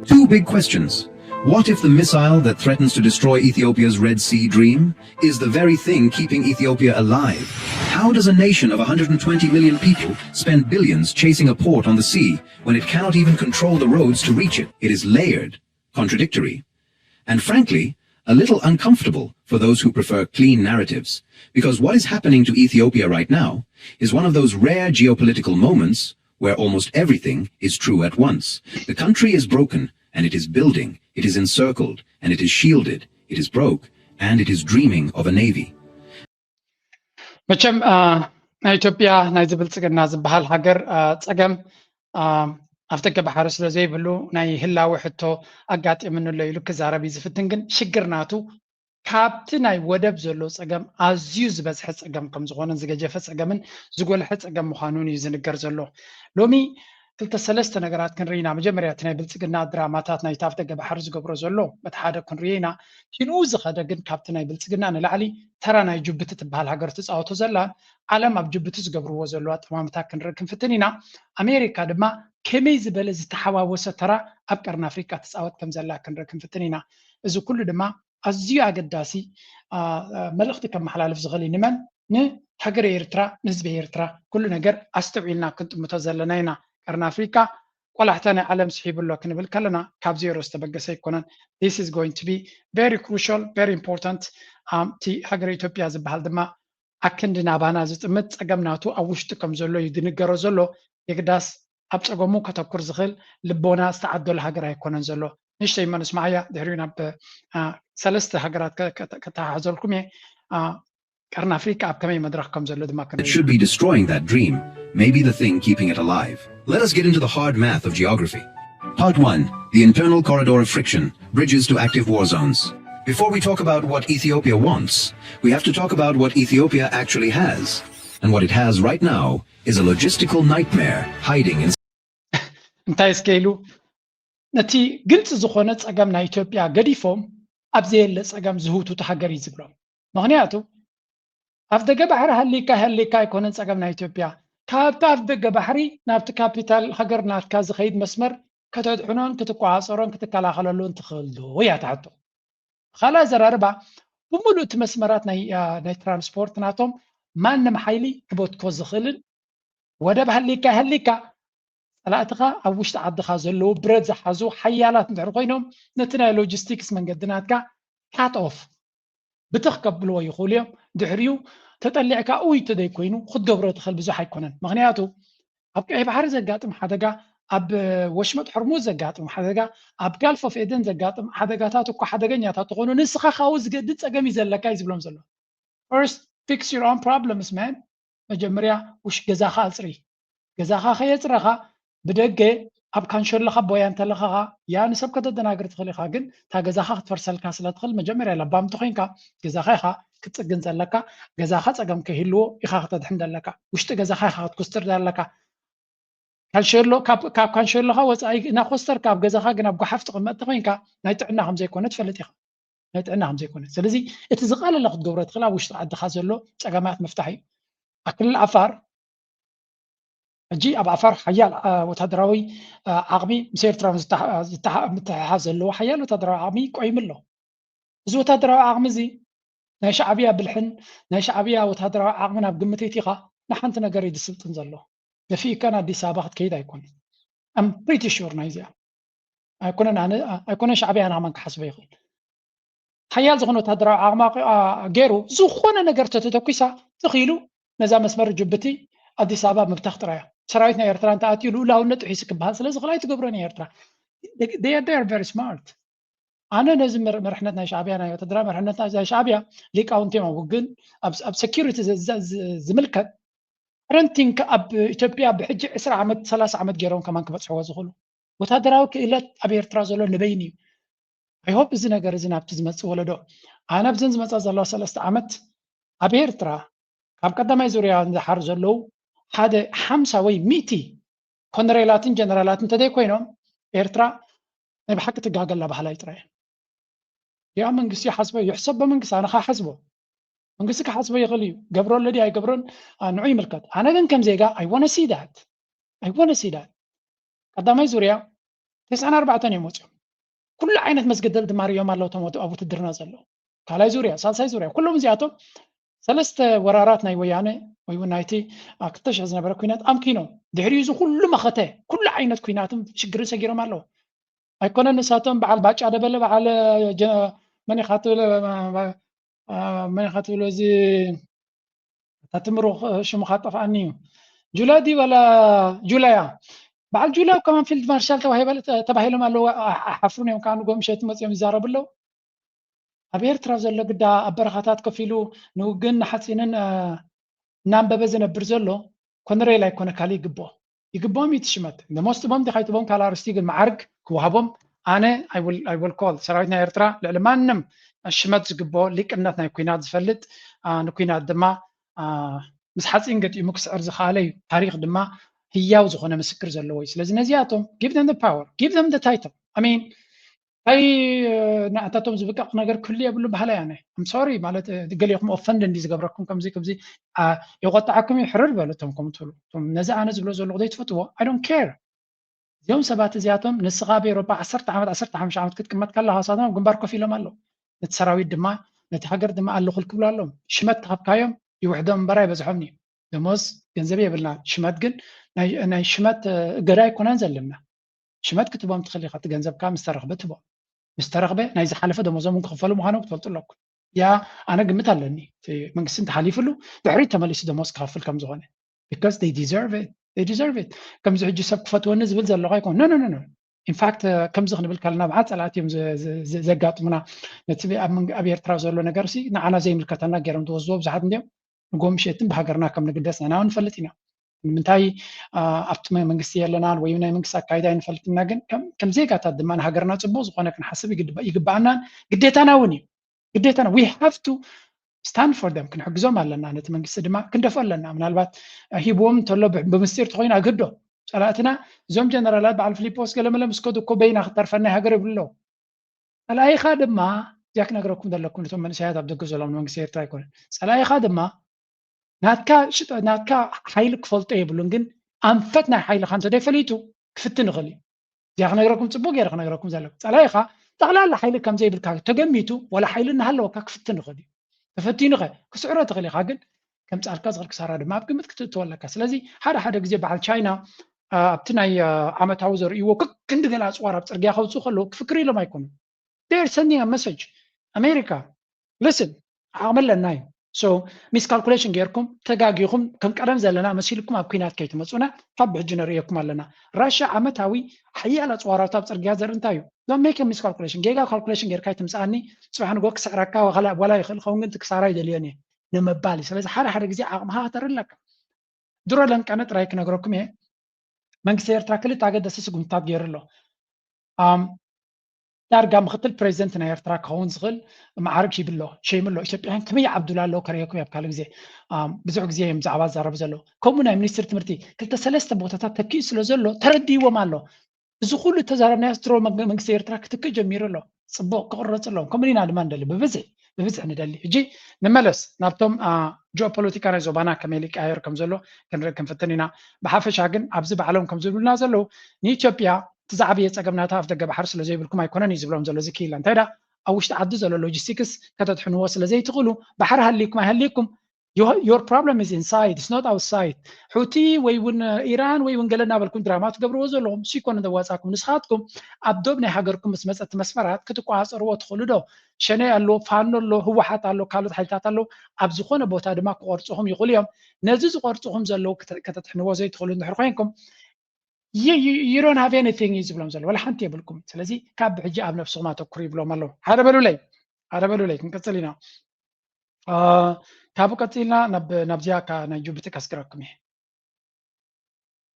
Two big questions. What if the missile that threatens to destroy Ethiopia's Red Sea dream is the very thing keeping Ethiopia alive? How does a nation of 120 million people spend billions chasing a port on the sea when it cannot even control the roads to reach it? It is layered, contradictory, and frankly, a little uncomfortable for those who prefer clean narratives, because what is happening to Ethiopia right now is one of those rare geopolitical moments where almost everything is true at once. The country is broken, and it is building, it is encircled, and it is shielded, it is broke, and it is dreaming of a navy. መቸም ናይ ኢትዮጵያ ናይ ዝብልጽግና ዝበሃል ሃገር ጸገም ኣፍደገ ባሕሪ ስለ ዘይብሉ ናይ ህላዊ ሕቶ ኣጋጢምንሎ ኢሉ ክዛረብ ዝፍትን ግን ሽግርናቱ ካብቲ ናይ ወደብ ዘሎ ጸገም ኣዝዩ ዝበዝሐ ጸገም ከም ዝኾነን ዝገጀፈ ጸገምን ዝጎልሐ ጸገም ምዃኑን እዩ ዝንገር ዘሎ ሎሚ ክልተ ሰለስተ ነገራት ክንርኢና መጀመርያ እቲ ናይ ብልጽግና ድራማታት ናይ ኣፍደገ ባሕሪ ዝገብሮ ዘሎ በቲ ሓደ ክንርኢና ኪንኡ ዝኸደ ግን ካብቲ ናይ ብልጽግና ንላዕሊ ተራ ናይ ጅቡቲ ትበሃል ሃገር ትፃወቶ ዘላን ዓለም ኣብ ጅቡቲ ዝገብርዎ ዘሎ ኣጠማምታት ክንርኢ ክንፍትን ኢና ኣሜሪካ ድማ ከመይ ዝበለ ዝተሓዋወሰ ተራ ኣብ ቀርኒ ኣፍሪቃ ትፃወት ከም ዘላ ክንርኢ ክንፍትን ኢና እዚ ኩሉ ድማ ኣዝዩ ኣገዳሲ መልእኽቲ ከመሓላልፍ ዝኽእል ንመን ንሃገር ኤርትራ ንህዝቢ ኤርትራ ኩሉ ነገር ኣስተውዒልና ክንጥምቶ ዘለና ኢና ቀርኒ ኣፍሪካ ቆላሕታ ናይ ዓለም ስሒብሎ ክንብል ከለና ካብ ዜሮ ዝተበገሰ ይኮነን this is going to be very crucial very important እቲ ሃገር ኢትዮጵያ ዝበሃል ድማ ኣክንዲ ናባና ዝጥምት ጸገምናቱ ኣብ ውሽጢ ከም ዘሎ እዩ ዝንገሮ ዘሎ የግዳስ ኣብ ጸገሙ ከተኩር ዝኽእል ልቦና ዝተዓደሎ ሃገር ኣይኮነን ዘሎ ንሽተይ መንስ ማዕያ ድሕሪኡ ናብ ሰለስተ ሃገራት ከተሓዘልኩም እየ ቀርኒ ኣፍሪካ ኣብ ከመይ መድረኽ ከም ዘሎ ድማ It should be destroying that dream, maybe the thing keeping it alive. Let us get into the hard math of geography. Part 1. The internal corridor of friction, bridges to active war zones. Before we talk about what Ethiopia wants, we have to talk about what Ethiopia actually has. And what it has right now is a logistical nightmare hiding in... እንታይ ስከይሉ ነቲ ግልጽ ዝኾነ ጸገም ናይ ኢትዮጵያ ገዲፎም ኣብ ዘየለ ጸገም ዝህውቱ ሃገር እዩ ዝብሎም ምክንያቱ ኣብ ደገ ባሕሪ ሃሊካ ኣይኮነን ጸገም ናይ ኢትዮጵያ ካብቲ ኣብ ደገ ባሕሪ ናብቲ ካፒታል ሃገር ናትካ ዝኸይድ መስመር ከተድሕኖን ክትቋዓፀሮን ክትከላኸለሉን ትኽእል ዶ እያ ትሕቶ ካልኣይ ዘራርባ ብምሉእ እቲ መስመራት ናይ ትራንስፖርት ናቶም ማንም ሓይሊ ክበትኮ ዝኽእልን ወደብ ሃሊካ ጸላእትኻ ኣብ ውሽጢ ዓድኻ ዘለዉ ብረት ዝሓዙ ሓያላት እንድሕር ኮይኖም ነቲ ናይ ሎጂስቲክስ መንገድናትካ ካት ኦፍ ብትኽ ከብልዎ ይኽእሉ እዮም ድሕሪኡ ተጠሊዕካ እውይቶ ዘይኮይኑ ክትገብሮ ትኽእል ብዙሕ ኣይኮነን ምክንያቱ ኣብ ቀይ ባሕሪ ዘጋጥም ሓደጋ ኣብ ወሽመጥ ሕርሙዝ ዘጋጥም ሓደጋ ኣብ ጋልፍ ኦፍ ኤደን ዘጋጥም ሓደጋታት እኳ ሓደገኛታት ትኾኑ ንስኻ ካብኡ ዝገድድ ጸገም እዩ ዘለካ እዩ ዝብሎም ዘሎ first fix your own problems man መጀመርያ ውሽ ገዛኻ ኣፅሪ ገዛኻ ከየፅረኻ ብደገ ኣብ ካንሸሎኻ ቦያ እንተለኻ ያ ንሰብ ከተደናግር ትኽእል ኢኻ ግን እታ ገዛኻ ክትፈርሰልካ ስለትኽእል መጀመርያ ለባምቲ ኮይንካ ገዛኻ ኢኻ ክትፅግን ዘለካ ገዛኻ ጸገም ከይህልዎ ኢኻ ክተድሕን ዘለካ ውሽጢ ገዛኻ ኢኻ ክትኮስተር ዘለካ ካልሸሎ ካብ ካንሸሎኻ ወፃኢ እናኮስተርካ ኣብ ገዛኻ ግን ኣብ ጓሓፍ ትቕመጥ ኮይንካ ናይ ጥዕና ከም ዘይኮነ ትፈልጥ ኢኻ ናይ ጥዕና ከም ዘይኮነ ስለዚ እቲ ዝቐለለ ክትገብሮ ትኽእል ኣብ ውሽጢ ዓድኻ ዘሎ ጸገማት መፍታሕ እዩ ኣብ ክልል ዓፋር ሕጂ ኣብ ዓፋር ሓያል ወታደራዊ ዓቕሚ ምስ ኤርትራ ምትሕሓዝ ዘለዎ ሓያል ወታደራዊ ዓቕሚ ቆይሙ ኣሎ እዚ ወታደራዊ ዓቕሚ እዚ ናይ ሻዕብያ ብልሕን ናይ ሻዕብያ ወታደራዊ ዓቕሚ ናብ ግምት እቲኻ ንሓንቲ ነገር እዩ ዝስልጥን ዘሎ ደፊእካ ኣዲስ ኣበባ ክትከይድ ኣይኮነን ኣም ፕሪቲ ሹር ናይ እዚኣ ኣይኮነን ሻዕብያ ንኣማን ክሓስበ ይኽእል ሓያል ዝኾነ ወታደራዊ ዓቕሚ ገይሩ ዝኾነ ነገር ተተተኪሳ ትኽኢሉ ነዛ መስመር ጅቡቲ ኣዲስ ኣበባ ምብታኽ ጥራያ ሰራዊት ናይ ኤርትራ እንተኣትዩ ልኡላውነት ጥሒሱ ክበሃል ስለዝኽእል ኣይትገብሮን እየ ኤርትራ they are very smart ኣነ ነዚ መርሕነት ናይ ሻዕብያ ናይ ወታደራዊ መርሕነት ናይ ሻዕብያ ሊቃውንቲ እዮም ውግን ኣብ ሴኪሪቲ ዝምልከት ረንቲንግ ኣብ ኢትዮጵያ ብሕጂ 20 ዓመት 30 ዓመት ገይሮም ከማን ክበፅሕዎ ዝኽእሉ ወታደራዊ ክእለት ኣብ ኤርትራ ዘሎ ንበይን እዩ ኣይሆፕ እዚ ነገር እዚ ናብቲ ዝመፅእ ወለዶ ኣነ ኣብዘን ዝመፃ ዘለዋ 3 ዓመት ኣብ ኤርትራ ካብ ቀዳማይ ዙርያ ዝሓር ዘለው ሓደ 50 ወይ 100 ኮነሬላትን ጀነራላትን ተደይ ኮይኖም ኤርትራ ናይ ብሓቂ ትጋገላ ባህላ ይጥራየ ያ መንግስቲ ሓስበ ይሕሰብ በመንግስቲ ኣነ ሓስቦ መንግስቲ ክሓስበ ይኽእል እዩ ገብሮ ለዲ ኣይገብሮን ንዑ ይምልከት ኣነ ግን ከም ዜጋ I want to see that ቀዳማይ ዙርያ 94 እዮም ወፅኦም ኩሉ ዓይነት መስገደል ድማርዮም ኣለው ቶም ኣብኡ ትድርና ዘሎ ካልኣይ ዙርያ ሳልሳይ ዙርያ ኩሎም እዚኣቶም ሰለስተ ወራራት ናይ ወያነ ወይ እውን ናይቲ 2000 ዝነበረ ኩናት ኣምኪኖም ድሕሪኡ እዚ ኩሉ መኸተ ኩሉ ዓይነት ኩናትን ሽግርን ሰጊሮም ኣለው ኣይኮነን ንሳቶም በዓል ባጫ ደበለ በዓል መን ይኻትብሎ እዚ ታትምሮ ሽሙ ካጠፋኣኒ እዩ ጁላዲ ወላ ጁላያ በዓል ጁላ ከማን ፊልድ ማርሻል ተባሂሎም ኣለው ሓፍሩን እዮም ከዓ ንጎምሸት መፅኦም ይዛረብለው ኣብ ኤርትራ ዘሎ ግዳ ኣብ በረኻታት ኮፍ ኢሉ ንውግን ንሓፂንን እናንበበ ዝነብር ዘሎ ኮነሬል ኣይኮነ ካሊእ ይግብኦም ይትሽመት ደሞስትቦም ዲኻይትቦም ካላርስቲ ግን ማዓርግ ክወሃቦም ኣነ ኣይ ዊል ኮል ሰራዊት ናይ ኤርትራ ልዕሊ ማንም ሽመት ዝግብኦ ሊቅነት ናይ ኩናት ዝፈልጥ ንኩናት ድማ ምስ ሓፂን ገጢሙ ክስዕር ዝኽኣለ እዩ ታሪክ ድማ ህያው ዝኾነ ምስክር ዘለዎ እዩ ስለዚ ነዚኣቶም give them the power give them the title I mean ኣይ ንኣታቶም ዝብቃቕ ነገር ኩሉ የብሉ ባህላ ያነ I'm sorry ማለት ገሊኹም ኦፈንድ እንዲ ዝገብረኩም ከምዚ ይቆጣዓኩም ይሕርር በለቶም ከም ትብሉ ነዚ ኣነ ዝብሎ ዘለኹ ዘይትፈትዎ I don't care እዚኦም ሰባት እዚኣቶም ንስኻ ብኤሮፓ 10 ዓመት 15 ዓመት ክትቅመጥ ከለኻ ሳቶም ኣብ ግንባር ኮፍ ኢሎም ኣለው ነቲ ሰራዊት ድማ ነቲ ሃገር ድማ ኣለኹል ክብሉ ኣሎም ሽመት ተኻብካዮም ይውሕዶም እምበራ ይበዝሖም እዩ ደሞዝ ገንዘብ የብልና ሽመት ግን ናይ ሽመት ገዳይ ኮነን ዘለና ሽመት ክትቦም ትኽእል ኢኻ እቲ ገንዘብካ ምስ ተረኽበ ትቦ ምስ ተረኽበ ናይ ዝሓለፈ ደሞዞም ክኽፈሉ ምዃኖም ክትፈልጡ ኣለኩም ያ ኣነ ግምት ኣለኒ እቲ መንግስቲ እንተሓሊፉሉ ድሕሪት ተመሊሱ ደሞዝ ክኸፍል ከም ዝኾነ because they deserve it ከምዚ ሕጂ ሰብ ክፈትወኒ ዝብል ዘለኹ ኣይኮን ኖ ኢንፋክት ከምዚ ክንብል ከለና ብዓት ፀላእት እዮም ዘጋጥሙና ነቲ ኣብ ኤርትራ ዘሎ ነገር ሲ ንዓና ዘይምልከተና ገይሮም ትወስድዎ ብዙሓት እንዲኦም ንጎምሸትን ብሃገርና ከም ንግደስ ንሕና እውን ንፈልጥ ኢና ንምንታይ ኣብቲ መንግስቲ የለናን ወይ ናይ መንግስቲ ኣካይዳ ይንፈልጥና ግን ከም ዜጋታት ድማ ንሃገርና ፅቡቅ ዝኾነ ክንሓስብ ይግባአናን ግዴታና እውን እዩ ግዴታና we have to stand for them ክንሕግዞም ኣለና ነቲ መንግስቲ ድማ ክንደፍኦ ኣለና ምናልባት ሂብዎም እንተሎ ብምስጢር ተኮይና ግዶ ፀላእትና እዞም ጀነራላት በዓል ፊሊጶስ ገለመለ ምስከዱ እኮ በይና ክተርፈና ሃገር ይብሎ ፀላኢኻ ድማ እዚኣ ክነግረኩም ዘለኩም ነቶም መንእሰያት ኣብ ደገ ዘሎም መንግስቲ ኤርትራ ኣይኮነን ፀላኢኻ ድማ ናትካ ሓይሊ ክፈልጦ የብሉን ግን ኣንፈት ናይ ሓይልኻ እንተደይፈሊጡ ክፍትን ይኽእል እዩ እዚኣ ክነግረኩም ፅቡቅ ገይረ ክነግረኩም ዘለኩ ፀላኢኻ ጠቕላላ ሓይሊ ከም ዘይብልካ ተገሚቱ ወላ ሓይሊ እናሃለወካ ክፍትን ይኽእል እዩ ተፈቲኑ ኸ ክስዕሮ ትኽእል ኢኻ ግን ከም ፃልካ ዝኽእል ክሳራ ድማ ኣብ ግምት ክትእትወለካ ስለዚ ሓደ ግዜ በዓል ቻይና ኣብቲ ናይ ዓመታዊ ዘርእይዎ ክንድገላ ኣፅዋር ኣብ ፅርግያ ከውፅኡ ከለዉ ክፍክር ኢሎም ኣይኮኑን they're sending a message ኣሜሪካ listen ዓቕሚ ኣለና እዩ so miscalculation ጌርኩም ተጋጊኹም ከም ቀደም ዘለና መሲልኩም ኣብ ኩናት ከይትመፁና ካብ ሕጂ ነርእየኩም ኣለና ራሻ ዓመታዊ ሓያል ኣፅዋራት ኣብ ፅርግያ ዘርኢ እንታይ እዩ don't make a miscalculation ጌጋ ካልኩሌሽን ጌርካ ይትምፅኣኒ ፅባሕ ንጎ ክስዕረካ ወላ ይኽእል ኸውን ግን ትክሳራ ይደልዮን እየ ንምባል እዩ ስለዚ ሓደ ግዜ ዓቕምኻ ክተርለካ ድሮ ለንቀነ ጥራይ ክነግረኩም እየ መንግስቲ ኤርትራ ክልተ ኣገደስቲ ስጉምትታት ገይሩ ኣሎ ዳርጋ ምክትል ፕሬዚደንት ናይ ኤርትራ ክኸውን ዝኽእል ማዕርግ ሂብሎ ሸይምሎ ኢትዮጵያን ከመይ ዓብዱላ ኣለዎ ከርየኩም ኣብ ካልእ ግዜ ብዙሕ ግዜ እዮም ብዛዕባ ዝዛረቡ ዘለዉ ከምኡ ናይ ሚኒስትሪ ትምህርቲ 2-3 ቦታታት ተኪኡ ስለ ዘሎ ተረዲዎም ኣሎ እዚ ኩሉ ተዛረብናዮ ድሮ መንግስቲ ኤርትራ ክትክእ ጀሚሩ ኣሎ ፅቡቅ ክቕረፅ ኣለዎም ከምኡኒና ድማ ንደሊ ብብዝሒ ንደሊ ሕጂ ንመለስ ናብቶም ጂኦፖለቲካ ናይ ዞባና ከመይ ሊቀያየር ከም ዘሎ ክንርኢ ክንፍትን ኢና ብሓፈሻ ግን ኣብዚ ባዕሎም ከም ዝብሉና ዘለው ንኢትዮጵያ ትዛዕብየ ፀገምናታ ኣፍ ደገ ባሕር ስለ ዘይብልኩም ኣይኮነን እዩ ዝብሎም ዘሎ ዝክኢላ እንታይ ዳ ኣብ ውሽጢ ዓዲ ዘሎ ሎጂስቲክስ ከተጥሕንዎ ስለ ዘይትኽእሉ ባሕሪ ሃሊኩም ኣይሃሊኩም your problem is inside it's not outside ሁቲ ወይ እውን ኢራን ወይ እውን ገለ እናበልኩም ድራማ ትገብርዎ ዘለኹም ሲኮነ ዘዋፃኩም ንስኻትኩም ኣብ ዶብ ናይ ሃገርኩም ምስ መፀቲ መስመራት ክትቋፀርዎ ትኽእሉ ዶ ሸነይ ኣሎ ፋኖ ኣሎ ህወሓት ኣሎ ካልኦት ሓይልታት ኣሎ ኣብ ዝኾነ ቦታ ድማ ክቆርፅኹም ይኽእሉ እዮም ነዚ ዝቆርፅኹም ዘለው ከተጥሕንዎ ዘይትኽእሉ እንድሕር ኮይንኩም you don't have anything ይዝብሎም ዘሎ ወላ ሓንቲ የብልኩም ስለዚ ካብ ሕጂ ኣብ ነፍስኹም ኣተኩሩ ይብሎም ኣለዉ ሓደ በሉለይ ክንቀፅል ኢና ካብኡ ቀፂልና ናብዚያ ናይ ጅቡቲ ከስክረኩም እየ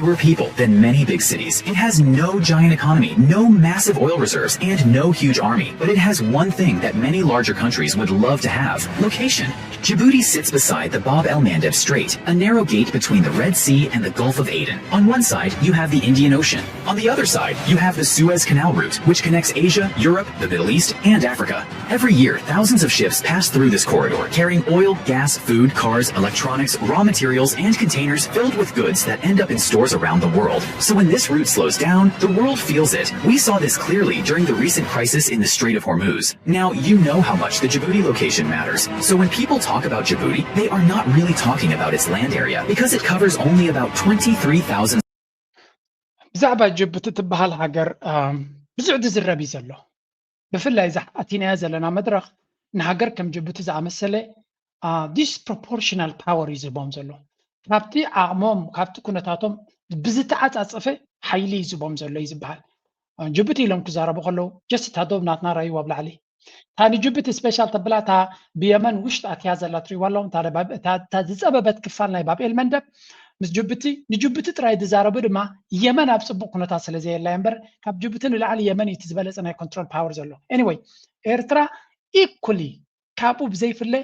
Fewer people than many big cities. It has no giant economy, no massive oil reserves, and no huge army. But it has one thing that many larger countries would love to have: location. Djibouti sits beside the Bab el-Mandeb Strait, a narrow gate between the Red Sea and the Gulf of Aden. On one side, you have the Indian Ocean. On the other side, you have the Suez Canal route, which connects Asia, Europe, the Middle East, and Africa. Every year, thousands of ships pass through this corridor, carrying oil, gas, food, cars, electronics, raw materials, and containers filled with goods that end up in storage corridors around the world. So when this route slows down, the world feels it. We saw this clearly during the recent crisis in the Strait of Hormuz. Now, you know how much the Djibouti location matters. So when people talk about Djibouti, they are not really talking about its land area because it covers only about 23,000. ብዛዕባ ጅቡቲ ትበሃል ሃገር ብዙሕ ዝዝረብ እዩ ዘሎ ብፍላይ ዛ ኣቲናያ ዘለና መድረኽ ንሃገር ከም ጅቡቲ ዝኣመሰለ ዲስፕሮፖርሽናል ፓወር እዩ ዝህቦም ዘሎ ካብቲ ዓቕሞም ካብቲ ኩነታቶም ብዝተዓፃፀፈ ሓይሊ እዩ ዝህቦም ዘሎ እዩ ዝበሃል ጅቡቲ ኢሎም ክዛረቡ ከለዉ ጀስት እታ ዶብ ናትና ራእይዋ ብላዕሊ እታ ንጅቡቲ ስፔሻል ተብላ እታ ብየመን ውሽጢ ኣትያ ዘላ ትሪእዋ ኣለዎም እታ ዝፀበበት ክፋል ናይ ባብኤል መንደብ ምስ ጅቡቲ ንጅቡቲ ጥራይ ዝዛረቡ ድማ የመን ኣብ ፅቡቅ ኩነታት ስለ ዘየላ እምበር ካብ ጅቡቲ ንላዕሊ የመን እቲ ዝበለፀ ናይ ኮንትሮል ፓወር ዘሎ ኤኒዌይ ኤርትራ ኢኩሊ ካብኡ ብዘይፍለ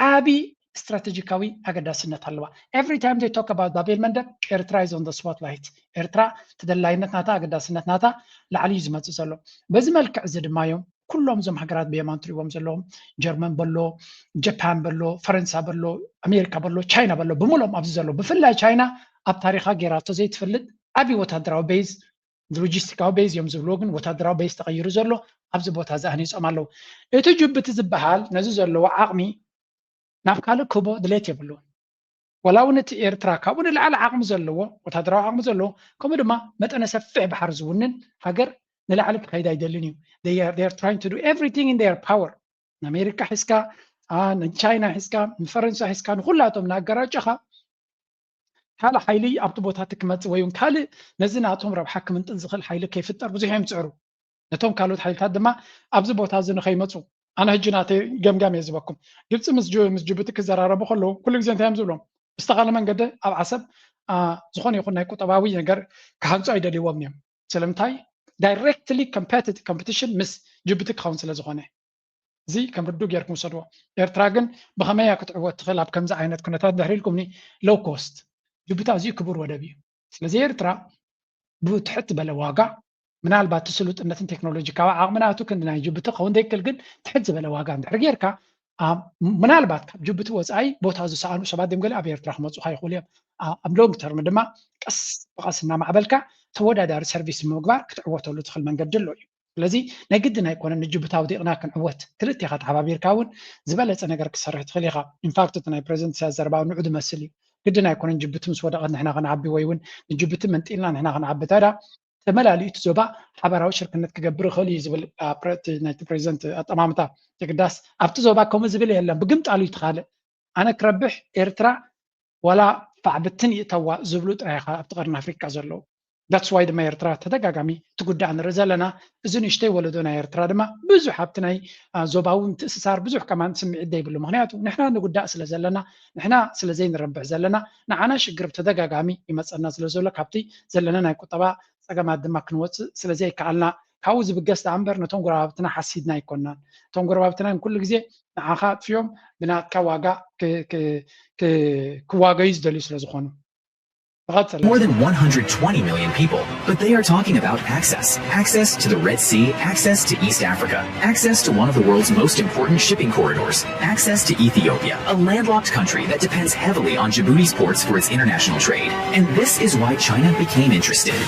ዓብይ ስትራቴጂካዊ ኣገዳስነት ኣለዋ ኤቭሪ ታይም ዴይ ቶክ ኣባውት ባቤል መንደብ ኤርትራ ኢዝ ኦን ደ ስፖትላይት ኤርትራ ተደላይነት ናታ ኣገዳስነት ናታ ላዕሊ እዩ ዝመፅእ ዘሎ በዚ መልክዕ እዚ ድማ እዮም ኩሎም እዞም ሃገራት ብየማን ትሪእዎም ዘለዎም ጀርመን በሎ ጃፓን በሎ ፈረንሳ በሎ ኣሜሪካ በሎ ቻይና በሎ ብምሎም ኣብዚ ዘሎ ብፍላይ ቻይና ኣብ ታሪኻ ጌራቶ ዘይትፈልጥ ዓብይ ወታደራዊ ቤዝ ሎጂስቲካዊ ቤዝ እዮም ዝብልዎ ግን ወታደራዊ ቤዝ ተቐይሩ ዘሎ ኣብዚ ቦታ እዚ ኣህኒፆም ኣለዉ እቲ ጅቡቲ ዝበሃል ነዚ ዘለዎ ዓቕሚ ናብ ካልእ ክቦ ድሌት የብሉ ወላ እውን እቲ ኤርትራ ካብኡ ንላዕሊ ዓቕሚ ዘለዎ ወታደራዊ ዓቕሚ ዘለዎ ከምኡ ድማ መጠነ ሰፊሕ ባሕር ዝውንን ሃገር ንላዕሊ ክኸይድ ኣይደልን እዩ they are trying to do everything in their power ንኣሜሪካ ሒዝካ ንቻይና ሒዝካ ንፈረንሳ ሒዝካ ንኩላቶም ንኣገራጨኻ ካልእ ሓይሊ ኣብቲ ቦታ ትክመፅእ ወይ እውን ካልእ ነዚ ናቶም ረብሓ ክምንጥን ዝኽእል ሓይሊ ከይፍጠር ብዙሕ እዮም ዝፅዕሩ ነቶም ካልኦት ሓይልታት ድማ ኣብዚ ቦታ እዚ ንኸይመፁ ኣነ ሕጂ ናተይ ገምጋም እየ ዝበኩም ግብፂ ምስ ጅቡቲ ክዘራረቡ ከለዉ ኩሉ ግዜ እንታይ እዮም ዝብሎም ብዝተኻለ መንገዲ ኣብ ዓሰብ ዝኾነ ይኹን ናይ ቁጠባዊ ነገር ክሃንፁ ኣይደልይዎም እዮም ስለምንታይ ዳይሬክትሊ ኮምፒቲሽን ምስ ጅቡቲ ክኸውን ስለ ዝኾነ እዚ ከም ርዱ ጌርኩም ሰድዎ ኤርትራ ግን ብኸመያ ክትዕወት ትኽእል ኣብ ከምዚ ዓይነት ኩነታት ድሕሪ ኢልኩምኒ ሎው ኮስት ጅቡቲ ኣዝዩ ክቡር ወደብ እዩ ስለዚ ኤርትራ ብትሕት በለ ዋጋ ምናልባት ስሉጥነትን ቴክኖሎጂካዊ ዓቕምናቱ ክንዲ ናይ ጅቡቲ ክኸውን ዘይክእል ግን ትሕት ዝበለ ዋጋ እንድሕር ጌርካ ምናልባት ካብ ጅቡቲ ወፃኢ ቦታ ዝሰኣኑ ሰባት እዮም ገለ ኣብ ኤርትራ ክመፁ ይኽእሉ እዮም ኣብ ሎንግ ተርም ድማ ቀስ ብቐስ እናማዕበልካ ተወዳዳሪ ሰርቪስ ንምግባር ክትዕወተሉ ትኽእል መንገዲ ኣሎ እዩ ስለዚ ናይ ግድን ኣይኮነን ንጅቡቲ ኣውዲቕና ክንዕወት ክልቲኻ ተሓባቢርካ እውን ዝበለፀ ነገር ክሰርሕ ትኽእል ኢኻ ኢንፋክት እቲ ናይ ፕሬዚደንት ኢሳያስ ዘረባ ንዑ ዝመስል እዩ ግድን ኣይኮነን ጅቡቲ ምስ ወደቐት ንሕና ክንዓቢ ወይ እውን ንጅቡቲ መንጢልና ንሕና ክንዓቢ ታዳ ተመላልዩ እቲ ዞባ ሓበራዊ ሽርክነት ክገብር ይኽእል እዩ ዝብል ናይቲ ፕሬዚደንት ኣጠማምታ ይግዳስ ኣብቲ ዞባ ከምኡ ዝብል የለን ብግምጣሉ እዩ ትኻልእ ኣነ ክረብሕ ኤርትራ ወላ ባዕብትን ይእተዋ ዝብሉ ጥራይኻ ኣብቲ ቀርኒ ኣፍሪካ ዘለዉ that's why ድማ ኤርትራ ተደጋጋሚ ትጉዳእ ንርኢ ዘለና እዚ ንእሽተይ ወለዶ ናይ ኤርትራ ድማ ብዙሕ ኣብቲ ናይ ዞባዊ ምትእስሳር ብዙሕ ከማን ስምዒት ዘይብሉ ምክንያቱ ንሕና ንጉዳእ ስለ ዘለና ንሕና ስለዘይንረብሕ ዘለና ንዓና ሽግር ብተደጋጋሚ ይመፀና ስለ ዘሎ ካብቲ ዘለና ናይ ቁጠባ ፀገማት ድማ ክንወፅእ ስለዘይከኣልና ካብኡ ዝብገስ ዳኣ እምበር ነቶም ጎረባብትና ሓሲድና ኣይኮናን እቶም ጎረባብትና ኩሉ ግዜ ንዓኻ ጥፍዮም ብናትካ ዋጋ ክዋገዩ ዝደልዩ ስለ ዝኾኑ More than 120 million people, but they are talking about access. Access to the Red Sea, access to East Africa, access to one of the world's most important shipping corridors, access to Ethiopia, a landlocked country that depends heavily on Djibouti's ports for its international trade. And this is why China became interested.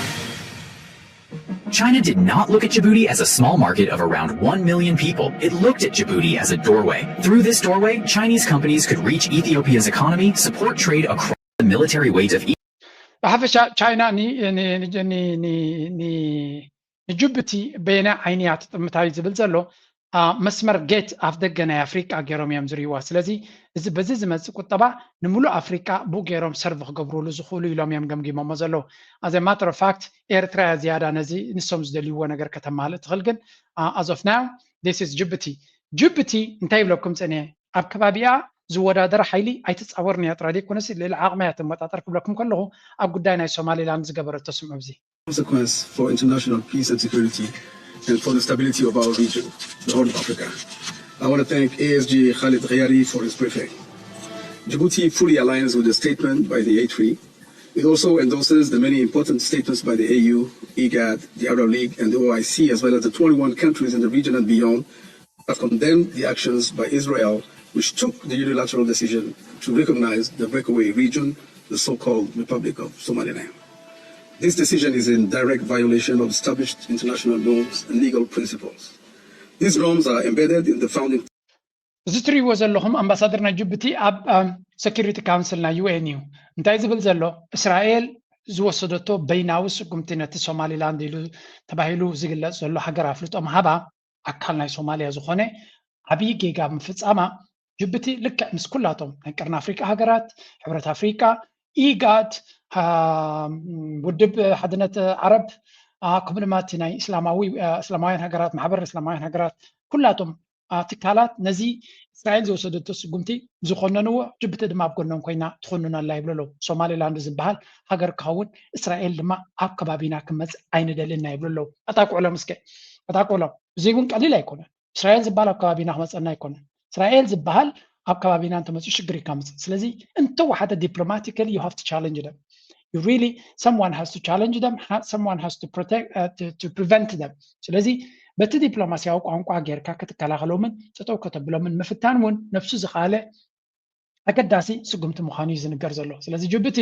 China did not look at Djibouti as a small market of around 1 million people. It looked at Djibouti as a doorway. Through this doorway, Chinese companies could reach Ethiopia's economy, support trade across the military weight of ብሓፈሻ ቻይና ንጅቡቲ በይና ዓይንያ ትጥምታይ ዝብል ዘሎ መስመር ጌት ኣፍ ደገ ናይ ኣፍሪቃ ገይሮም እዮም ዝርእይዋ ስለዚ እዚ በዚ ዝመፅእ ቁጠባ ንምሉእ ኣፍሪቃ ብኡ ገይሮም ሰርቭ ክገብርሉ ዝኽእሉ ኢሎም እዮም ገምጊሞሞ ዘለዉ ኣዘ ማተር ኦፍ ፋክት ኤርትራ ዝያዳ ነዚ ንሶም ዝደልይዎ ነገር ከተማልእ ትኽእል ግን ኣዝ ኦፍ ናው ዲስ ኢዝ ጅቡቲ እንታይ ይብለኩም ፅንየ ኣብ ከባቢኣ ዝወዳደረ ሓይሊ ኣይትፃወርን እያ ጥራ ዘይኮነስ ሌላ ዓቕሚ እያ ትመጣጠር ክብለኩም ከለኹ ኣብ ጉዳይ ናይ ሶማሌላንድ ዝገበረቶ ስምዑ እዚ consequence for international peace and security and for the stability of our region, the Horn of Africa. I want to thank ASG Khalid Ghayari for his briefing. Djibouti fully aligns with the statement by the A3. It also endorses the many important statements by the AU, IGAD, the Arab League, and the OIC, as well as the 21 countries in the region and beyond, have condemned the actions by Israel, which took the unilateral decision to recognize the breakaway region, the so-called Republic of Somaliland. This decision is in direct violation of established international norms and legal principles. These norms are embedded in the founding. زتري وزلهم أمباسادرنا جبتي أب Security Council نا UN يو انتاي زبل زلو إسرائيل زوصدتو بيناوس قمتينة سومالي لانديلو تباهيلو زيغلا زلو حقر أفلوت هبا أكالنا سوماليا زخوني عبي جيغا مفتس أما جبتي لك نس كلاتهم نكرنا أفريقيا هجرات حبرة أفريقيا إيجاد ودب حدنة عرب كومنماتنا إسلاميين هجرات محبر إسلاميين هجرات كلاتهم تكالات نزي إسرائيل زوصدتو سقمتي زخوننو جبتي دما بقولنهم كوينا تخوننا الله يبللو سومالي لاند زبال هجر كهون إسرائيل دما أكبابينا كمز عين دلنا يبللو أتاكو على مسكي أتاكو على زيغون قليل يكون إسرائيل زبال أكبابينا خمس أنا يكون إسرائيل زبال أكبابينا أنت مش شجري كمز سلزي أنتو حتى diplomatically you have to challenge them you really someone has to challenge them someone has to protect to prevent them سلزي بت دبلوماسياو ቋንቋ ጌርካ ክትከላኸሎምን ፀጠው ከተብሎምን ምፍታንውን ነፍሱ ዝኻለ ኣገዳሲ ስጉምቲ ምዃኑ ዝንገር ዘሎ ስለዚ ጅቡቲ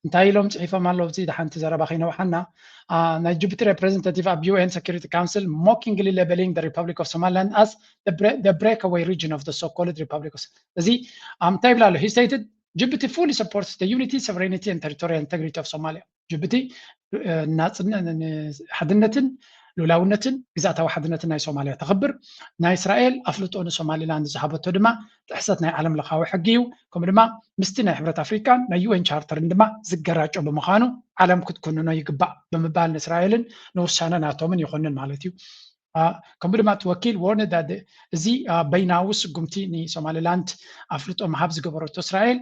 እንታይ ኢሎም ፅሒፎም ኣለዉ እዚ ሓንቲ ዘረባ ኸይነውሓና ናይ ጅቡቲ representative at UN Security Council mockingly labeling the Republic of Somaliland as the breakaway region of the so-called Republic of እዚ እንታይ ይብላ ኣሎ he stated Djibouti fully supports the unity, sovereignty and territorial integrity of Somalia ጅቡቲ ሓድነትን لولاونتن ግዛታዊ ሓድነትን ናይ ሶማልያ ተኸብር ናይ እስራኤል ኣፍልጦ ንሶማሊላንድ ዝሃበቶ ድማ ጥሕሰት ናይ ዓለም ለኻዊ ሕጊ እዩ ከምኡ ድማ ምስቲ ናይ ሕብረት ኣፍሪካን ናይ UN ቻርተርን ድማ ዝገራጮ ብምዃኑ ዓለም ክትኩንኖ ይግባእ ብምባል ንእስራኤልን ንውሳነ ናቶምን ይኹንን ማለት እዩ ከምኡ ድማ ትወኪል warned that እዚ በይናዊ ስጉምቲ ንሶማሊላንድ ኣፍልጦ ምሃብ ዝገበረቶ እስራኤል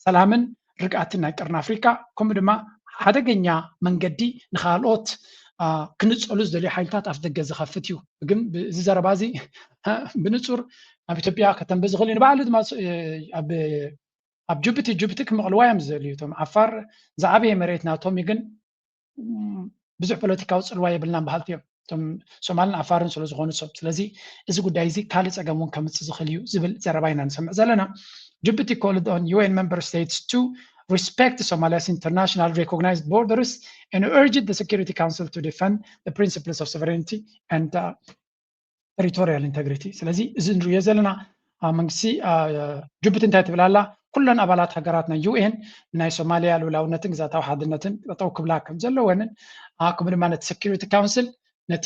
ሰላምን ርግኣትን ናይ ቀርኒ ኣፍሪካ ከምኡ ድማ ሓደገኛ መንገዲ ንኻልኦት ክንጸሉ ዝደልዩ ሓይልታት ኣፍ ደገ ዝኸፍት እዩ ግን እዚ ዘረባ እዚ ብንጹር ኣብ ኢትዮጵያ ከተንብብ ዝኽእል እዩ ንባዕሉ ድማ ኣብ ጅቡቲ ክምቕልዋ እዮም ዝደልዩ እቶም ዓፋር ዝዓበየ መሬት ናቶም ግን ብዙሕ ፖለቲካዊ ፅልዋ የብልናን በሃልቲ እዮም እቶም ሶማልን ዓፋርን ስለ ዝኾኑ ሰብ ስለዚ እዚ ጉዳይ እዚ ካልእ ፀገም እውን ከምፅእ ዝኽእል እዩ ዝብል ዘረባ ኢና ንሰምዕ ዘለና ጅቡቲ called on UN member states to respect Somalia's international recognized borders and urged the Security Council to defend the principles of sovereignty and territorial integrity. ስለዚህ እዚ ንሪኦ ዘለና መንግስቲ ጅቡቲ እንታይ ትብል ኣላ ኩለን ኣባላት ሃገራትና UN ናይ ሶማልያ ልኡላውነትን ግዛታዊ ሓድነትን ጠጠው ክብላ ከም ዘለወንን ከምኡ ድማ ነቲ Security Council ነቲ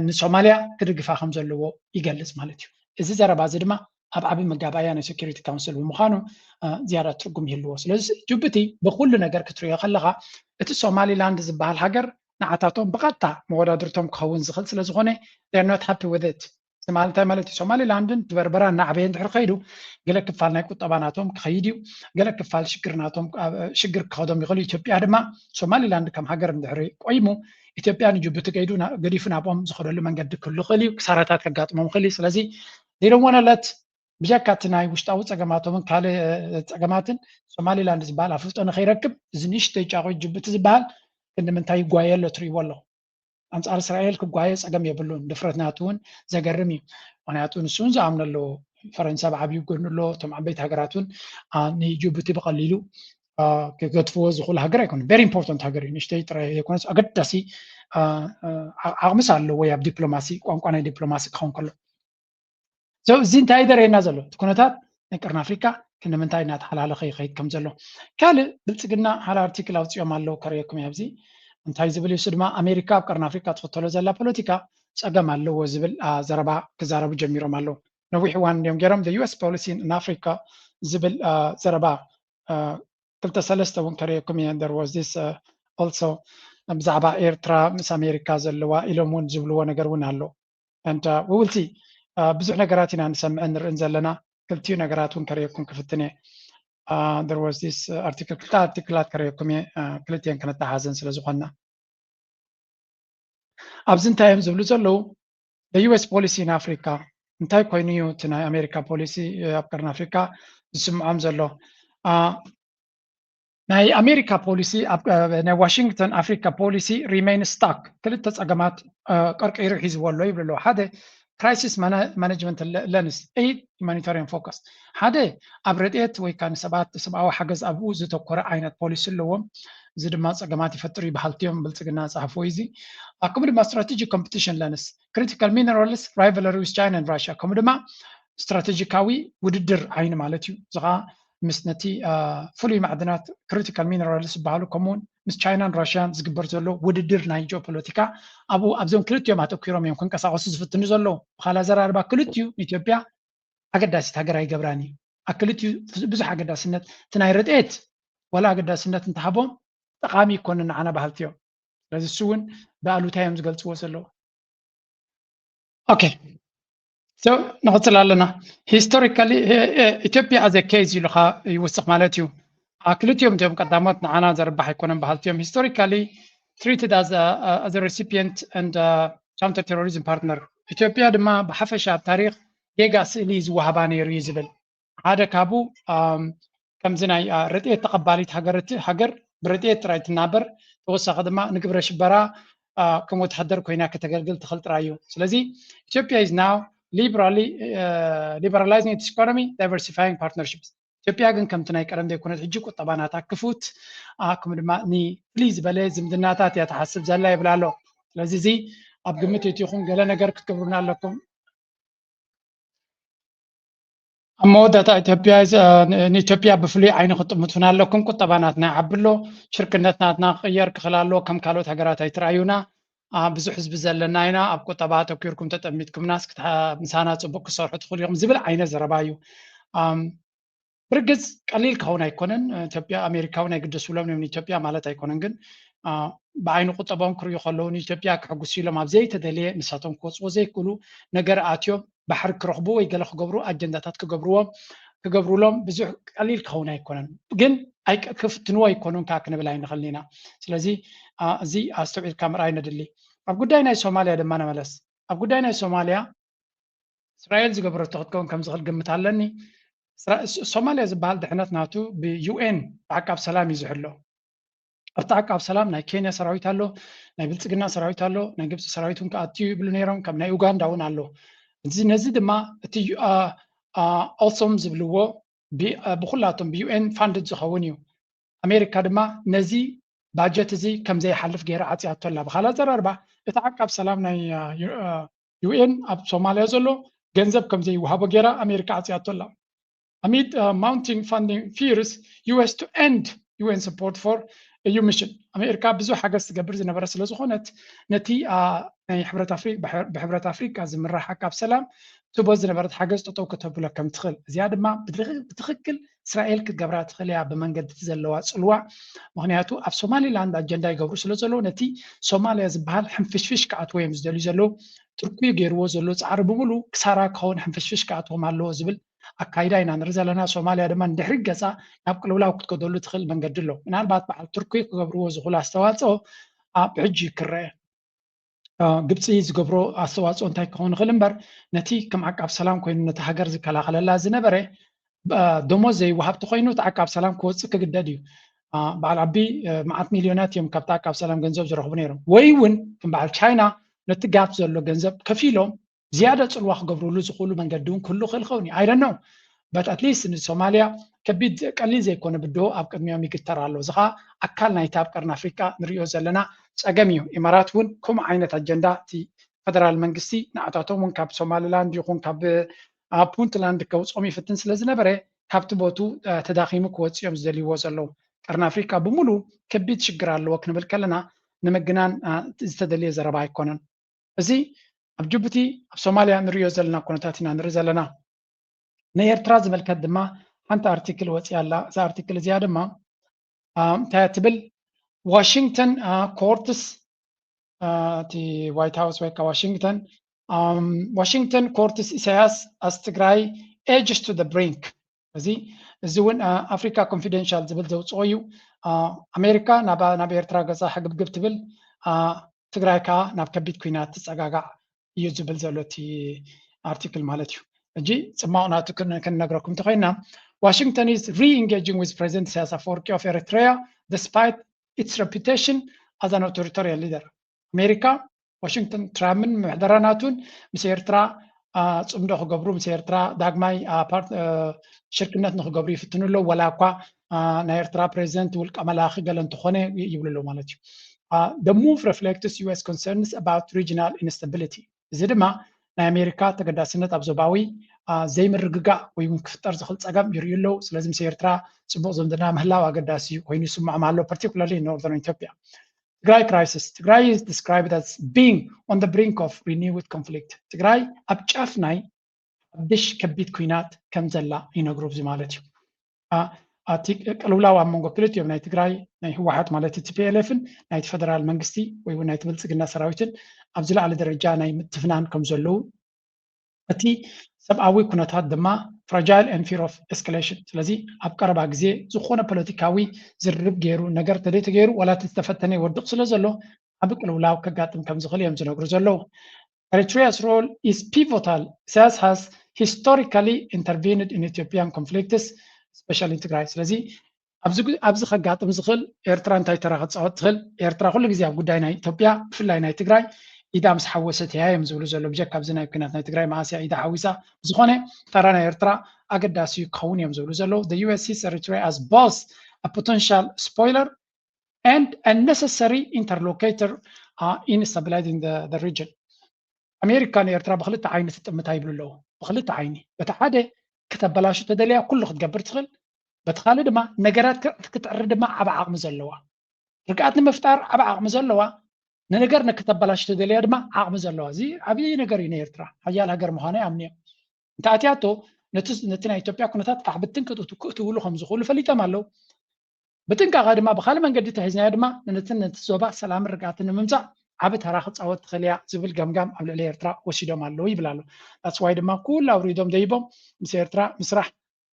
ንሶማልያ ክድግፋ ከም ዘለዎ ይገልጽ ማለት እዩ እዚ ዘረባ እዚ ድማ ኣብ ዓቢ መጋባእያ ናይ Security Council ብምዃኑ ዝያዳ ትርጉም ይህልዎ ስለዚ ጅቡቲ ብኩሉ ነገር ክትሪኦ ከለኻ እቲ ሶማሊላንድ ዝበሃል ሃገር ንዓታቶም ብቐጥታ መወዳድርቶም ክኸውን ዝኽእል ስለ ዝኾነ they are not happy with it ማለት እዩ ሶማሊላንድን ትበርበራ እናዕበየ እንድሕር ከይዱ ገለ ክፋል ናይ ቁጠባ ናቶም ክኸይድ እዩ ገለ ክፋል ሽግር ናቶም ሽግር ክኸዶም ይኽእሉ ኢትዮጵያ ድማ ሶማሊላንድ ከም ሃገር እንድሕር ቆይሙ ኢትዮጵያ ንጅቡቲ ገዲፉ ናብኦም ዝኸደሉ መንገዲ ክህሉ ይኽእል እዩ ክሳራታት ከጋጥሞም ይኽእል እዩ ስለዚ they don't want to let ብጀካ እቲ ናይ ውሽጣዊ ፀገማቶምን ካልእ ፀገማትን ሶማሊላንድ ዝበሃል ኣፍልጦ ንኸይረክብ እዚ ንእሽተይ ጫቑ ጅቡቲ ዝበሃል ክንምንታይ ይጓየሎ ትሪእዎ ኣለኹ ኣንጻር እስራኤል ክጓየ ፀገም የብሉን ድፍረት ናቱ እውን ዘገርም እዩ ምክንያቱ ንሱ እውን ዝኣምነ ኣለዎ ፈረንሳይ ብዓብዪ ጎኑ ኣሎ እቶም ዓበይቲ ሃገራት እውን ንጅቡቲ ብቐሊሉ ክገድፍዎ ዝኽእሉ ሃገር ኣይኮነን ቨሪ ኢምፖርታንት ሃገር እዩ ንእሽተይ ጥራይ ዘይኮነስ ኣገዳሲ ዓቕምስ ኣለዎ ኣብ ዲፕሎማሲ ቋንቋ ናይ ዲፕሎማሲ ክኸውን ከሎ እዚ እንታይ ደረየና ዘሎ እቲ ኩነታት ናይ ቀርኒ ኣፍሪካ ክንምንታይ እናተሓላለኸ ይኸይድ ከም ዘሎ ካልእ ብልፅግና ሓደ ኣርቲክል ኣውፂኦም ኣለዉ ከርእየኩም ኣብዚ እንታይ ዝብል እዩ ድማ ኣሜሪካ ኣብ ቀርኒ ኣፍሪካ ትኽተሎ ዘላ ፖለቲካ ፀገም ኣለዎ ዝብል ዘረባ ክዛረቡ ጀሚሮም ኣለዉ ነዊሕ እዋን እዮም ገይሮም the US policy in Africa ዝብል ዘረባ ክልተ ሰለስተ እውን ከርእየኩም እየ there was this also ብዛዕባ ኤርትራ ምስ ኣሜሪካ ዘለዋ ኢሎም እውን ዝብልዎ ነገር እውን ኣሎ and we will see ብዙሕ ነገራት ኢና ንሰምዕን ንርእን ዘለና ክልቲኡ ነገራት እውን ከርእየኩም ክፍትን እየ there was this article ክልተ ኣርቲክላት ከርእየኩም እየ ክልቲአን ከነተሓሓዘን ስለ ዝኾንና ኣብዚ እንታይ እዮም ዝብሉ ዘለዉ the US policy in Africa እንታይ ኮይኑ እዩ እቲ ናይ ኣሜሪካ ፖሊሲ ኣብ ቀርኒ ኣፍሪካ ዝስምዖም ዘሎ ናይ ኣሜሪካ ፖሊሲ ናይ ዋሽንግተን ኣፍሪካ ፖሊሲ remain stuck ክልተ ፀገማት ቀርቂሩ ሒዝዎ ኣሎ ይብሉ ኣለዉ ሓደ crisis management lens aid humanitarian focus ሓደ ኣብ ረድኤት ወይ ከዓ ንሰባት ሰብኣዊ ሓገዝ ኣብኡ ዘተኮረ ዓይነት ፖሊሲ ኣለዎም زي دما صقمات يفطري بحالتيهم بلصقنا صحفو يزي اكم دما strategic competition لنس critical minerals rivalry with China and Russia كم دما استراتيجيكاوي وددر عين مالتيو زغا مسنتي فولي معدنات critical minerals بحالو كمون مس China and Russia زغبر زلو وددر ناي جيوبوليتيكا ابو ابزون كلتيوم اتوكيروم يمكن كساقوس زفتني زلو خلا زرا 40 كلتيو ኢትዮጵያ አገዳሲት ሃገራዊ ገብራኒ አክልቲዩ ብዙሕ አገዳስነት ትናይ ርድኤት ወላ አገዳስነት እንተሃቦም ጠቃሚ ይኮንን ዓና ባህልትዮም ስለዚ እሱውን በአሉታዮም ዝገልጽዎ ዘለዉ ኦኬ ሶ ንቕፅል ኣለና ሂስቶሪካሊ ኢትዮጵያ as a case ኢሉኻ ይውስኽ ማለት እዩ አክልቲዮም እቶም ቀዳሞት ንዓና ዘርባሕ ኣይኮነን ባህልትዮም historically treated as a recipient and counter terrorism partner ኢትዮጵያ ድማ ብሓፈሻ ታሪክ ጌጋ ስእሊ ዝወሃባ ነይሩ እዩ ዝብል ሓደ ካቡ ከምዚ ናይ ርድኤት ተቐባሊት ሃገር ብርድኤት ጥራይ ትናበር ተወሳኺ ድማ ንግብረ ሽበራ ከም ወተሃደር ኮይና ከተገልግል ትኽእል ጥራይ እዩ ስለዚ ኢትዮጵያ is now liberalizing its economy diversifying partnerships ኢትዮጵያ ግን ከምቲ ናይ ቀደም ዘይኮነት ሕጂ ቁጠባናታ ክፉት ከምኡ ድማ ንፍልይ ዝበለ ዝምድናታት እያ ትሓስብ ዘላ ይብላ ኣሎ ስለዚ እዚ ኣብ ግምት እትይኹም ገለ ነገር ክትገብሩና ኣለኩም መወዳእታ ኢትዮጵያ ብፍሉይ ዓይኒ ክጥምቱና ኣለኩም ቁጠባናትና ይዓብሎ ሽርክነትናትና ክቅየር ክኽእል ኣሎ ከም ካልኦት ሃገራት ኣይትረኣዩና ብዙሕ ህዝቢ ዘለና ኢና ኣብ ቁጠባ ተኪርኩም ተጠሚትኩምናስ ምሳና ፅቡቅ ክሰርሑ ትኽእሉ ኢኹም ዝብል ዓይነት ዘረባ እዩ ብርግፅ ቀሊል ክኸውን ኣይኮነን ኢትዮጵያ ኣሜሪካዊ ናይ ግደስብሎም እዮም ኢትዮጵያ ማለት ኣይኮነን ግን ብዓይኒ ቁጠባኦም ክርዩ ከለዉ ንኢትዮጵያ ክሕጉሱ ኢሎም ኣብ ዘይተደልየ ንሳቶም ክወፅዎ ዘይክእሉ ነገር ኣትዮም ባሕሪ ክረኽቡ ወይ ገለ ክገብሩ ኣጀንዳታት ክገብሩሎም ብዙሕ ቀሊል ክኸውን ኣይኮነን ግን ክፍትንዎ ኣይኮኑን ከዓ ክንብል ኣይንኽእል ኢና ስለዚ እዚ ኣስተውዒልካ ምርኣይ ነድሊ ኣብ ጉዳይ ናይ ሶማልያ ድማ ነመለስ ኣብ ጉዳይ ናይ ሶማልያ እስራኤል ዝገበረቶ ክትከውን ከም ዝኽእል ግምት ኣለኒ ሶማልያ ዝበሃል ድሕነት ናቱ ብዩኤን ተዓቃብ ሰላም እዩ ዝሕሎ ኣብቲ ዓቃብ ሰላም ናይ ኬንያ ሰራዊት ኣሎ ናይ ብልፅግና ሰራዊት ኣሎ ናይ ግብፂ ሰራዊት እውን ከኣትዩ ይብሉ ነይሮም ከም ናይ ኡጋንዳ እውን ኣሎ ነዚ ድማ እቲ ኦልሶም ዝብልዎ ብኩላቶም ብዩኤን ፋንድድ ዝኸውን እዩ ኣሜሪካ ድማ ነዚ ባጀት እዚ ከም ዘይሓልፍ ገይራ ዓፅያቶ ኣላ ብካልእ ኣዘራርባ እቲ ዓቃብ ሰላም ናይ ዩኤን ኣብ ሶማልያ ዘሎ ገንዘብ ከም ዘይወሃቦ ገይራ ኣሜሪካ ዓፅያቶ ኣላ amid mounting funding fears US to end UN support for EU mission ኣሜሪካ ብዙሕ ሓገዝ ትገብር ዝነበረ ስለ ዝኾነት ነቲ ናይ ብሕብረት ኣፍሪካ ዝምራሕ ዓቃብ ሰላም ትቦ ዝነበረት ሓገዝ ጠጠው ከተብሎ ከም ትኽእል እዚኣ ድማ ብትኽክል እስራኤል ክትገብራ ትኽእል እያ ብመንገዲ ዘለዋ ፅልዋዕ ምክንያቱ ኣብ ሶማሊላንድ ኣጀንዳ ይገብሩ ስለ ዘለዉ ነቲ ሶማልያ ዝበሃል ሕንፍሽፍሽ ክኣትዎ እዮም ዝደልዩ ዘለዉ ትርኪ ገይርዎ ዘሎ ፃዕሪ ብምሉ ክሳራ ክኸውን ሕንፍሽፍሽ ክኣትዎም ኣለዎ ዝብል ኣካይዳ ኢና ንርኢ ዘለና ሶማልያ ድማ ንድሕሪ ገፃ ናብ ቅልውላው ክትከደሉ ትኽእል መንገዲ ኣሎ ምናልባት በዓል ትርኪ ክገብርዎ ዝኽእሉ ኣስተዋፅኦ ብሕጂ ክረአ ግብፂ ዝገብሮ ኣስተዋፅኦ እንታይ ክኸውን ይኽእል እምበር ነቲ ከም ዓቃብ ሰላም ኮይኑ ነቲ ሃገር ዝከላኸለላ ዝነበረ ደሞዝ ዘይወሃብ ተኮይኑ እቲ ዓቃብ ሰላም ክወፅእ ክግደድ እዩ በዓል ዓቢ መዓት ሚልዮናት እዮም ካብቲ ዓቃብ ሰላም ገንዘብ ዝረኽቡ ነይሮም ወይ እውን ከም በዓል ቻይና ነቲ ጋፕ ዘሎ ገንዘብ ከፊሎም ዝያደ ፅልዋ ክገብርሉ ዝኽእሉ መንገዲ እውን ክህሉ ክእል ይኸውን እዩ ኣይደኖ በት ኣትሊስት ንሶማልያ ከቢድ ቀሊል ዘይኮነ ብድሆ ኣብ ቅድሚኦም ይግተር ኣሎ እዚ ከዓ ኣካል ናይቲ ኣብ ቀርኒ ኣፍሪካ ንሪኦ ዘለና ፀገም እዩ ኢማራት እውን ከምኡ ዓይነት ኣጀንዳ እቲ ፌደራል መንግስቲ ንኣታቶም እውን ካብ ሶማሊላንድ ይኹን ካብ ፑንትላንድ ከውፅኦም ይፍትን ስለ ዝነበረ ካብቲ ቦቱ ተዳኺሙ ክወፅኦም ዝደልይዎ ዘለዉ ቀርኒ ኣፍሪካ ብምሉ ከቢድ ሽግር ኣለዎ ክንብል ከለና ንምግናን ዝተደልየ ዘረባ ኣይኮነን እዚ ኣብ ጅቡቲ ኣብ ሶማልያ ንሪኦ ዘለና ኩነታት ኢና ንርኢ ዘለና ንኤርትራ ዝመልከት ድማ ሓንቲ ኣርቲክል ወፂኣ ኣላ እዛ ኣርቲክል እዚኣ ድማ እንታይ ትብል ዋሽንግተን ኮርትስ እቲ ዋይት ሃውስ ወይ ከዓ ዋሽንግተን ኮርትስ ኢሳያስ ኣስ ትግራይ ኤጅስ ቱ ብሪንክ እዚ እውን ኣፍሪካ ኮንፊደንሻል ዝብል ዘውፅኦ እዩ ኣሜሪካ ናብ ኤርትራ ገዛ ሕግብግብ ትብል ትግራይ ከዓ ናብ ከቢድ ኩናት ትፀጋጋዕ እዩ ዝብል ዘሎ እቲ ኣርቲክል ማለት እዩ እጂ ፅማቕ ናቱ ክንነግረኩም እንተኮይና Washington is re-engaging with President Isaias Afwerki of Eritrea despite its reputation as an authoritarian leader. America, Washington ትራምን ምሕደራናቱን ምስ ኤርትራ ፅምዶ ክገብሩ ምስ ኤርትራ ዳግማይ ሽርክነት ንክገብሩ ይፍትንሎ ወላ እኳ ናይ ኤርትራ ፕሬዚደንት ውልቀ መላኺ ገለ እንትኾነ ይብልሎ ማለት እዩ the move reflects US concerns about regional instability እዚ ድማ ናይ ኣሜሪካ ተገዳስነት ኣብ ዞባዊ ዘይምርግጋእ ወይ እውን ክፍጠር ዝኽእል ፀገም ይርእዩ ኣለዉ ስለዚ ምስ ኤርትራ ፅቡቅ ዝምድና ምህላው ኣገዳሲ እዩ ኮይኑ ይስማዕ ኣሎ particularly in northern Ethiopia Tigray crisis Tigray is described as being on the brink of renewed conflict ትግራይ ኣብ ጫፍ ናይ ሓድሽ ከቢድ ኩናት ከም ዘላ ይነግሩ እዚ ማለት እዩ ቅልውላው ኣብ መንጎ ክልቲኦም ናይ ትግራይ ናይ ህወሓት ማለት TPLF-ን ናይቲ ፌደራል መንግስቲ ወይ እውን ናይቲ ብልፅግና ሰራዊትን ኣብ ዝለዓለ ደረጃ ናይ ምትፍናን ከም ዘለዉ እቲ ሰብኣዊ ኩነታት ድማ fragile and fear of escalation ስለዚ ኣብ ቀረባ ግዜ ዝኾነ ፖለቲካዊ ዝርርብ ገይሩ ነገር ተገይሩ ወላ ተፈተነ ይወድቕ ስለ ዘሎ ኣብ ቅልውላው ከጋጥም ከም ዝኽእል እዮም ዝነግሩ ዘለዉ Eritrea's role is pivotal. Isaias has historically intervened in Ethiopian conflicts, especially in Tigray. ስለዚ ኣብዚ ከጋጥም ዝኽእል ኤርትራ እንታይ ተራ ክፃወት ትኽእል ኤርትራ ኩሉ ግዜ ኣብ ጉዳይ ናይ ኢትዮጵያ ብፍላይ ናይ ትግራይ ኢዳ ምስ ሓወሰት እያ እዮም ዝብሉ ዘሎ ብጀካ ኣብዚ ናይ ኩናት ናይ ትግራይ ማእስያ ኢዳ ሓዊሳ ዝኾነ ተራ ናይ ኤርትራ ኣገዳሲ ክኸውን እዮም ዝብሉ ዘለዉ The US sees Eritrea as both a potential spoiler and a necessary interlocutor in stabilizing the region. ኣሜሪካን ኤርትራ ብክልተ ዓይኒ ትጥምታ ይብሉ ኣለዉ ብክልተ ዓይኒ በቲ ሓደ ክተበላሹ ተደልያ ኩሉ ክትገብር ትኽእል በቲ ካልእ ድማ ነገራት ክትዕሪ ድማ ዓብ ዓቕሚ ዘለዋ ርግኣት ንምፍጣር ዓብ ዓቕሚ ዘለዋ ንነገር ንክተበላሹ ተደልያ ድማ ዓቕሚ ዘለዋ እዚ ዓብዪ ነገር እዩ ንኤርትራ ሓያል ሃገር ምዃነ ይኣምኑ እዮም እንተኣትያቶ ነቲ ናይ ኢትዮጵያ ኩነታት ካሕብትን ክትውሉ ከም ዝኽእሉ ፈሊጦም ኣለዉ ብጥንቃቐ ድማ ብካልእ መንገዲ ተሒዝናዮ ድማ ነቲ ዞባ ሰላምን ርግኣትን ንምምፃእ ዓብ ተራ ክፃወት ትኽእል እያ ዝብል ገምጋም ኣብ ልዕሊ ኤርትራ ወሲዶም ኣለዉ ይብል ኣሎ that's why ድማ ኩሉ ኣውሪዶም ደይቦም ምስ ኤርትራ ምስራሕ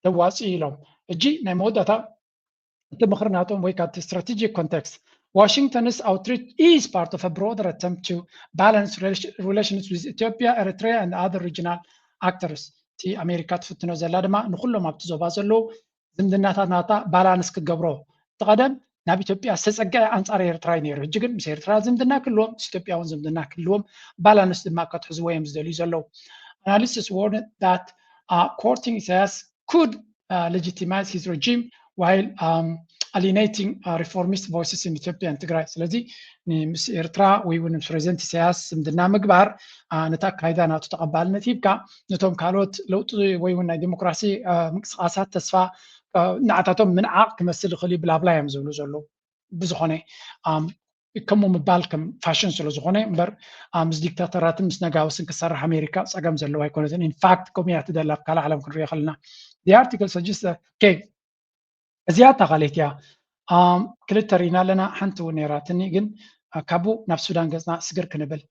ተዋፂ ኢሎም እጂ ናይ መወዳእታ እቲ ምክሪ ናቶም ወይ ከዓ strategic context Washington's outreach is part of a broader attempt to balance relations with Ethiopia, Eritrea and other regional actors እቲ ኣሜሪካ ትፍትኖ ዘላ ድማ ንኩሎም ኣብቲ ዞባ ዘለዉ ዝምድናታት ናታ ባላንስ ክገብሮ ተቐደም ናብ ኢትዮጵያ ዝተፀገዐ ኣንጻር ኤርትራ ነይሩ ሕጂ ግን ምስ ኤርትራ ዝምድና ክህልዎም ምስ ኢትዮጵያ እውን ዝምድና ክህልዎም ባላንስ ድማ ከትሕዝዎ እዮም ዝደልዩ ዘለዉ analysts warned that courting Isaias could legitimize his regime while alienating reformist voices in Ethiopia and Tigray ስለዚ ምስ ኤርትራ ወይ እውን ምስ ፕሬዚደንት ኢሳያስ ዝምድና ምግባር ነታ ኣካይዳ ናቱ ተቐባልነት ሂብካ ነቶም ካልኦት ለውጢ ወይ እውን ናይ ዲሞክራሲ ምንቅስቃሳት ተስፋ ንዓታቶም ምንዓቕ ክመስል ይኽእል እዩ ብላብላ እዮም ዝብሉ ዘለዉ ብዝኾነ ከምኡ ምባል ከም ፋሽን ስለ ዝኾነ እምበር ምስ ዲክታተራትን ምስ ነጋውስን ክሰርሕ ኣሜሪካ ፀገም ዘለዋ ኣይኮነትን ኢንፋክት ከምኡ እያ ትደላ ኣብ ካልእ ዓለም ክንሪኦ ከለና The article suggests that እዚኣ ተኻሊት እያ ክልተ ሪኢና ኣለና ሓንቲ እውን ነይራትኒ ግን ካብኡ ናብ ሱዳን ገፅና ስግር ክንብል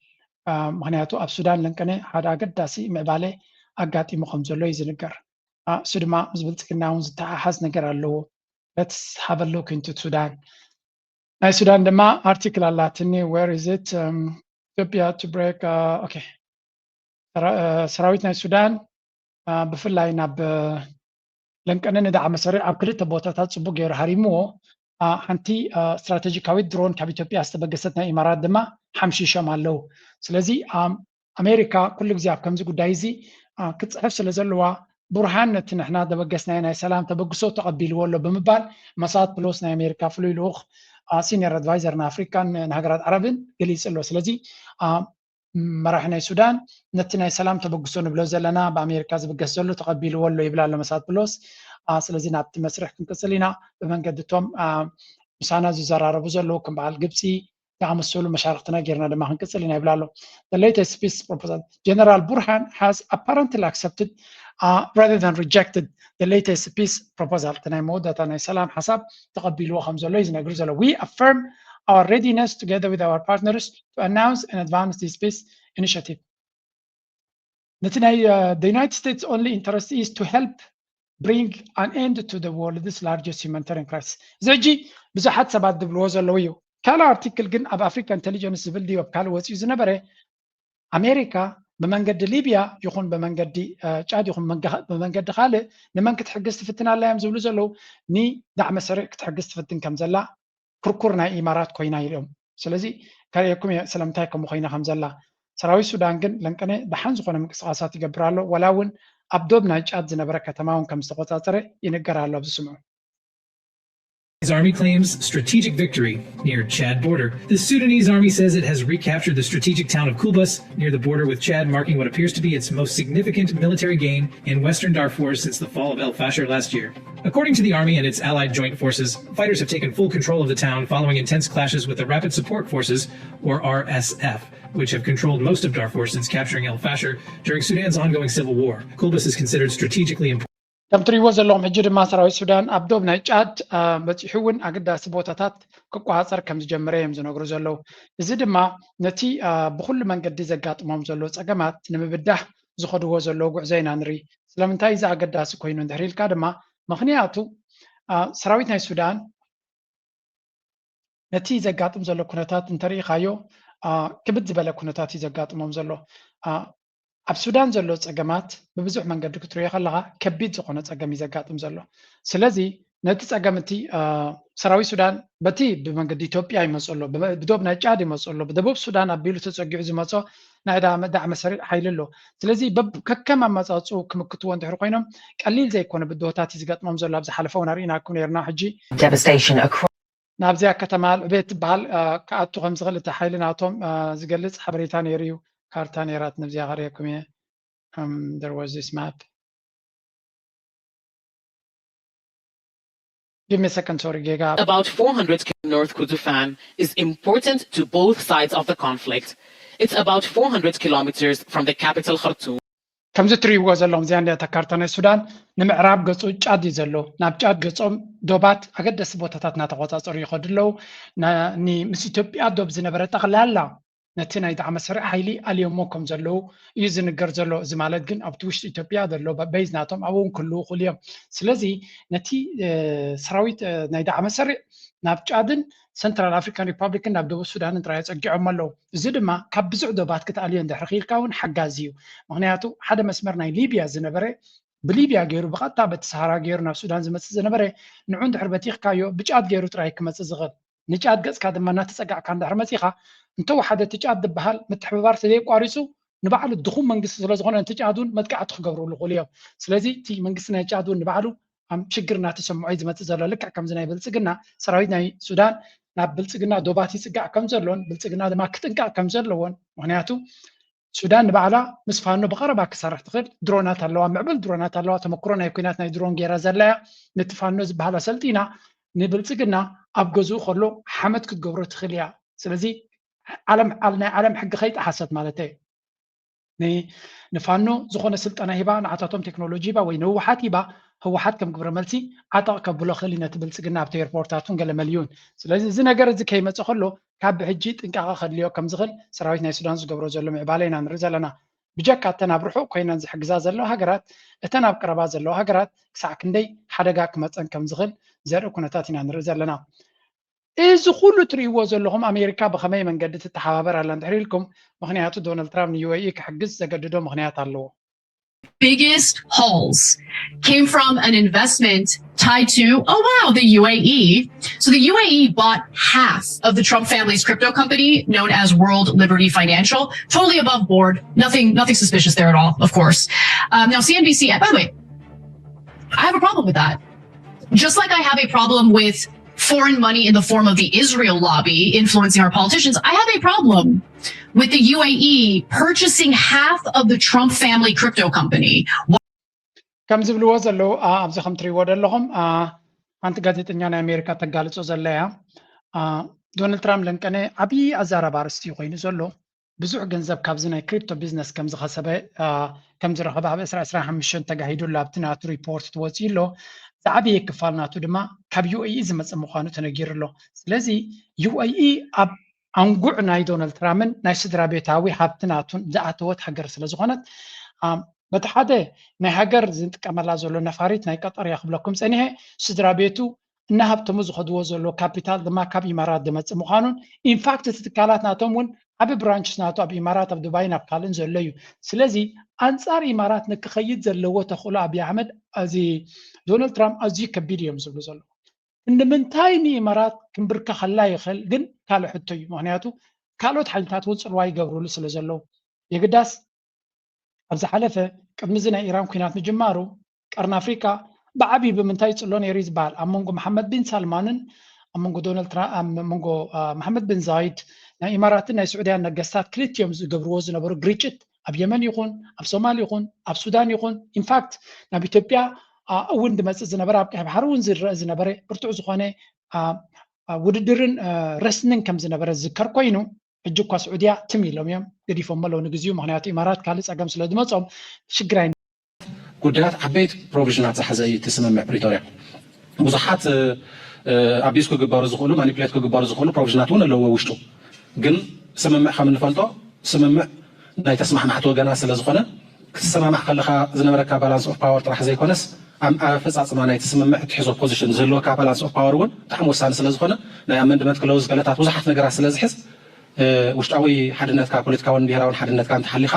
ምክንያቱ ኣብ ሱዳን ለንቀነ ሓደ ኣገዳሲ ምዕባለ ኣጋጢሙ ከም ዘሎ እዩ ዝንገር እሱ ድማ ምስ ብልፅግና እውን ዝተሓሓዝ ነገር ኣለዎ let's have a look into Sudan ናይ ሱዳን ድማ ኣርቲክል ኣላትኒ where is it Ethiopia to break okay ሰራዊት ናይ ሱዳን ብፍላይ ናብ ለንቀነ ንዳዕ መሰሪ ኣብ ክልተ ቦታታት ፅቡቅ ገይሩ ሃሪምዎ ሓንቲ ስትራቴጂካዊት ድሮን ካብ ኢትዮጵያ ዝተበገሰት ናይ ኢማራት ድማ ሓምሺሾም ኣለዉ ስለዚ ኣሜሪካ ኩሉ ግዜ ኣብ ከምዚ ጉዳይ እዚ ክትፅሕፍ ስለ ዘለዋ ቡርሃን ነቲ ንሕና ተበገስናዮ ናይ ሰላም ተበግሶ ተቐቢልዎ ኣሎ ብምባል መሳድ ፕሎስ ናይ ኣሜሪካ ፍሉይ ልኡኽ ሲኒየር ኣድቫይዘር ንኣፍሪካን ንሃገራት ዓረብን ገሊፅ ኣሎ ስለዚ መራሒ ናይ ሱዳን ነቲ ናይ ሰላም ተበግሶ ንብሎ ዘለና ብኣሜሪካ ዝብገስ ዘሎ ተቐቢልዎ ኣሎ ይብላ ኣሎ መሳድ ፕሎስ ስለዚ ናብቲ መስርሕ ክንቅፅል ኢና ብመንገድቶም ምሳና ዝዘራረቡ ዘለዉ ከም በዓል ግብፂ ዝኣመሰሉ መሻርክትና ጌርና ድማ ክንቅፅል ኢና ይብላ ኣሎ The latest peace proposal General Burhan has apparently accepted rather than rejected the latest peace proposal ተናይ መወዳእታ ናይ ሰላም ሓሳብ ተቐቢልዎ ከም ዘሎ እዩ ዝነግሩ ዘሎ We affirm our readiness together with our partners to announce and advance this peace initiative. The United States only interest is to help bring an end to the world's largest humanitarian crisis. ዘጂ ብዙሓት ሰባት ዝብልዎ ዘለዉ እዩ ካልእ ኣርቲክል ግን ኣብ ኣፍሪካ ኢንቴሊጀንስ ዝብል ድዩ ኣብ ካልእ ወፂኡ ዝነበረ ኣሜሪካ ብመንገዲ ሊብያ ይኹን ብመንገዲ ጫድ ይኹን ብመንገዲ ካልእ ንመን ክትሕግዝ ትፍትን ኣላ እዮም ዝብሉ ዘለዉ ንዳዕ መሰሪ ክትሕግዝ ትፍትን ከም ዘላ ክርኩር ናይ ኢማራት ኮይና ኢሎም ስለዚ ካልእኩም ስለምንታይ ከምኡ ኮይና ከም ዘላ ሰራዊት ሱዳን ግን ለንቀነ ደሓን ዝኾነ ምንቅስቃሳት ይገብር ኣሎ ወላ እውን ኣብ ዶብ ናይ ጫድ ዝነበረ ከተማ እውን ከም ዝተቆፃፀረ ይንገር ኣሎ ኣብ ዝስምዑ His army claims strategic victory near Chad border. The Sudanese army says it has recaptured the strategic town of Kubas near the border with Chad, marking what appears to be its most significant military gain in western Darfur since the fall of El Fasher last year. According to the army and its allied joint forces, fighters have taken full control of the town following intense clashes with the Rapid Support Forces, or RSF, which have controlled most of Darfur since capturing El Fasher during Sudan's ongoing civil war. Kubas is considered strategically important. ከም ትሪእዎ ዘለኹም ሕጂ ድማ ሰራዊት ሱዳን ኣብ ዶብ ናይ ጫድ በፂሑ እውን ኣገዳሲ ቦታታት ክቆፃፀር ከም ዝጀመረ እዮም ዝነግሩ ዘለዉ እዚ ድማ ነቲ ብኩሉ መንገዲ ዘጋጥሞም ዘሎ ፀገማት ንምብዳህ ዝኸድዎ ዘለዉ ጉዕዞ ኢና ንርኢ ስለምንታይ እዚ ኣገዳሲ ኮይኑ እንድሕር ኢልካ ድማ ምክንያቱ ሰራዊት ናይ ሱዳን ነቲ ዘጋጥም ዘሎ ኩነታት እንተሪኢኻዮ ክብድ ዝበለ ኩነታት እዩ ዘጋጥሞም ዘሎ ኣብ ሱዳን ዘሎ ፀገማት ብብዙሕ መንገዲ ክትሪኦ ከለኻ ከቢድ ዝኾነ ፀገም እዩ ዘጋጥም ዘሎ ስለዚ ነቲ ፀገም እቲ ሰራዊት ሱዳን በቲ ብመንገዲ ኢትዮጵያ ይመፅእ ኣሎ ብዶብ ናይ ጫድ ይመፅእ ኣሎ ብደቡብ ሱዳን ኣቢሉ ተፀጊዑ ዝመፆ ናይ ዳዕመ ሰሪዕ ሓይሊ ኣሎ ስለዚ ከከም ኣመፃፅኡ ክምክትዎ እንድሕር ኮይኖም ቀሊል ዘይኮነ ብድሆታት እዩ ዝገጥሞም ዘሎ ኣብ ዝሓለፈ እውን ኣርኢናኩም ነርና ሕጂ ናብዚያ ከተማ ዕቤት ትበሃል ክኣቱ ከም ዝኽእል እቲ ሓይሊ ናቶም ዝገልፅ ሓበሬታ ነይሩ እዩ ካርታ ነይራት ነብዚያ ቀሪአኩም እየ there was this map give me a second sorry Giga about 400 North Kordofan is important to both sides of the conflict it's about 400 kilometers from the capital Khartoum ከምዚ ትሪእዎ ዘለኹም እዚኣ እንድያ ካርታ ናይ ሱዳን ንምዕራብ ገፁ ጫድ እዩ ዘሎ ናብ ጫድ ገፆም ዶባት ኣገደሲ ቦታታት እናተቆፃፀሩ ይኸዱ ኣለዉ ምስ ኢትዮጵያ ዶብ ዝነበረ ጠቕላላ ነቲ ናይ ዳዕመ ሰሪዕ ሓይሊ ኣልዮሞ ከም ዘለዉ እዩ ዝንገር ዘሎ እዚ ማለት ግን ኣብቲ ውሽጢ ኢትዮጵያ ዘሎ በይዝ ናቶም ኣብኡ እውን ክህልዉ ይኽእሉ እዮም ስለዚ ነቲ ሰራዊት ናይ ዳዕመ ሰሪዕ ናብ ጫድን ሰንትራል ኣፍሪካን ሪፐብሊክን ናብ ደቡብ ሱዳንን ጥራይ ፀጊዖም ኣለዉ እዚ ድማ ካብ ብዙሕ ዶባት ክትኣልዮ እንድሕር ኺልካ እውን ሓጋዚ እዩ ምክንያቱ ሓደ መስመር ናይ ሊብያ ዝነበረ ብሊብያ ገይሩ ብቐጥታ በቲ ሰሃራ ገይሩ ናብ ሱዳን ዝመፅእ ዝነበረ ንዑ እንድሕር በቲኽካዮ ብጫድ ገይሩ ጥራይ ክመፅእ ዝኽእል ንጫድ ገፅካ ድማ እናተፀጋዕካ እንድሕር መፂኻ እንተወሓደ ትጫድ ዝበሃል ምትሕብባር ስለዘይቋሪፁ ንባዕሉ ድኹም መንግስቲ ስለዝኾነ እቲ ጫድ እውን መጥቃዕቲ ክገብርሉ ይኽእሉ እዮም ስለዚ እቲ መንግስቲ ናይ ጫድ እውን ንባዕሉ ሽግር እናተሰምዖ እዩ ዝመፅእ ዘሎ ልክዕ ከምዚ ናይ ብልፅግና ሰራዊት ናይ ሱዳን ናብ ብልፅግና ዶባት ይፅጋዕ ከም ዘሎን ብልፅግና ድማ ክጥንቃቅ ከም ዘለዎን ምክንያቱ ሱዳን ንባዕላ ምስ ፋኖ ብቀረባ ክሰርሕ ትኽእል ድሮናት ኣለዋ ምዕብል ድሮናት ኣለዋ ተመክሮ ናይ ኩናት ናይ ድሮን ጌራ ዘለያ ነቲ ፋኖ ዝበሃል ኣሰልጢና ንብልፅግና ኣብ ገዝኡ ከሎ ሓመድ ክትገብሮ ትኽእል እያ ስለዚ ናይ ዓለም ሕጊ ከይጠሓሰት ማለት እዩ ንፋኖ ዝኾነ ስልጠና ሂባ ንዓታቶም ቴክኖሎጂ ሂባ ወይ ንህወሓት ሂባ ህወሓት ከም ግብረ መልሲ ዓጠቕ ከብሎ ክእል ነቲ ብልፅግና ኣብቲ ኤርፖርታቱን ገለ መልዩን ስለዚ እዚ ነገር እዚ ከይመፅእ ከሎ ካብ ብሕጂ ጥንቃቐ ከድልዮ ከም ዝኽእል ሰራዊት ናይ ሱዳን ዝገብሮ ዘሎ ምዕባለ ኢና ንርኢ ዘለና ብጀካ እተን ኣብ ርሑቕ ኮይነን ዝሕግዛ ዘለዋ ሃገራት እተን ኣብ ቀረባ ዘለዋ ሃገራት ክሳዕ ክንደይ ሓደጋ ክመፀን ከም ዝኽእል ዘርኢ ኩነታት ኢና ንርኢ ዘለና እዚ ኩሉ ትሪእዎ ዘለኹም ኣሜሪካ ብኸመይ መንገዲ ትተሓባበር ኣላ እንድሕር ኢልኩም ምክንያቱ ዶናልድ ትራምፕ ንዩኤኢ ክሕግዝ ዘገድዶ ምክንያት ኣለዎ biggest hauls came from an investment tied to, oh wow, the UAE. So the UAE bought half of the Trump family's crypto company known as World Liberty Financial, totally above board, nothing suspicious there at all, of course. Now CNBC, by the way, I have a problem with that. Just like I have a problem with foreign money in the form of the Israel lobby influencing our politicians, I have a problem with the UAE purchasing half of the Trump family crypto company. ከም ዝብልዎ ዘለዉ ኣብዚ ከም ትሪእዎ ዘለኹም ሓንቲ ጋዜጠኛ ናይ ኣሜሪካ ተጋልፆ ዘላ እያ ዶናልድ ትራምፕ ለንቀነ ዓብዪ ኣዛረባ ኣርስቲ ኮይኑ ዘሎ ብዙሕ ገንዘብ ካብዚ ናይ ክሪፕቶ ቢዝነስ ከም ዝኸሰበ ከም ዝረኸበ ኣብ 2025 ተጋሂዱሉ ኣብቲ ናቱ ሪፖርት ትወፅኡ ኣሎ ዝዓበየ ክፋል ናቱ ድማ ካብ ዩኤኢ ዝመፅእ ምዃኑ ተነጊሩ ኣሎ ስለዚ ዩኤኢ ኣብ ኣንጉዕ ናይ ዶናልድ ትራምፕን ናይ ስድራ ቤታዊ ሃብቲ ናቱን ዝኣተወት ሃገር ስለዝኾነት በቲ ሓደ ናይ ሃገር ዝጥቀመላ ዘሎ ነፋሪት ናይ ቀጠር እያ ክብለኩም ፀኒሐ ስድራ ቤቱ እናሃብቶሙ ዝኸድዎ ዘሎ ካፒታል ድማ ካብ ኢማራት ዝመፅእ ምዃኑን ኢንፋክት እቲ ትካላት ናቶም እውን ዓብ ብራንችስ ናቱ ኣብ ኢማራት ኣብ ዱባይን ኣብ ካልእን ዘሎ እዩ ስለዚ ኣንፃር ኢማራት ንክኸይድ ዘለዎ ተኽእሎ ኣብዪ ኣሕመድ እዚ ዶናልድ ትራምፕ ኣዝዩ ከቢድ እዮም ዝብሉ ዘሎ ንምንታይ ንኢማራት ክንብርከ ከላ ይኽእል ግን ካልእ ሕቶ እዩ ምክንያቱ ካልኦት ሓይልታት እውን ፅልዋ ይገብርሉ ስለ ዘለዉ የግዳስ ኣብ ዝሓለፈ ቅድሚ እዚ ናይ ኢራን ኩናት ምጅማሩ ቀርኒ ኣፍሪካ بعبي بمنتاي تصلون يريز بال أمونغو محمد بن سلمان أمونغو دونالد ترامب أمونغو محمد بن زايد نا إماراتنا السعودية نجستات كليتيوم زجبروا زنبرو غريتشت أب يمن يكون أب صومال يكون أب السودان يكون إن فاكت نبي إثيوبيا أول دمس زنبرة أب حرون زنبرة برتو زخانة وددرن رسنن كم زنبرة ذكر كوينو الجوكا السعودية تمي لهم يوم قدي فمالو نجزيو مهنيات إمارات كالس أقام سلادماتهم شجرين ጉዳያት ዓበይቲ ፕሮቪዥናት ዝሓዘ እዩ እቲ ስምምዕ ፕሪቶርያ ብዙሓት ኣቢስ ክግበሩ ዝኽእሉ ማኒፕሌት ክግበሩ ዝኽእሉ ፕሮቪዥናት እውን ኣለዎ ውሽጡ ግን ስምምዕ ከም እንፈልጦ ስምምዕ ናይ ተስማሕማሕቲ ወገናት ስለ ዝኾነ ክትሰማማዕ ከለኻ ዝነበረካ ባላንስ ኦፍ ፓወር ጥራሕ ዘይኮነስ ኣብ ኣፈፃፅማ ናይቲ ስምምዕ እትሕዞ ፖዚሽን ዝህልወካ ባላንስ ኦፍ ፓወር እውን ብጣዕሚ ወሳኒ ስለ ዝኾነ ናይ ኣመንድመንት ክለውዝ ገለታት ብዙሓት ነገራት ስለ ዝሕዝ ውሽጣዊ ሓድነትካ ፖለቲካውን ብሄራውን ሓድነትካ እንተሓሊኻ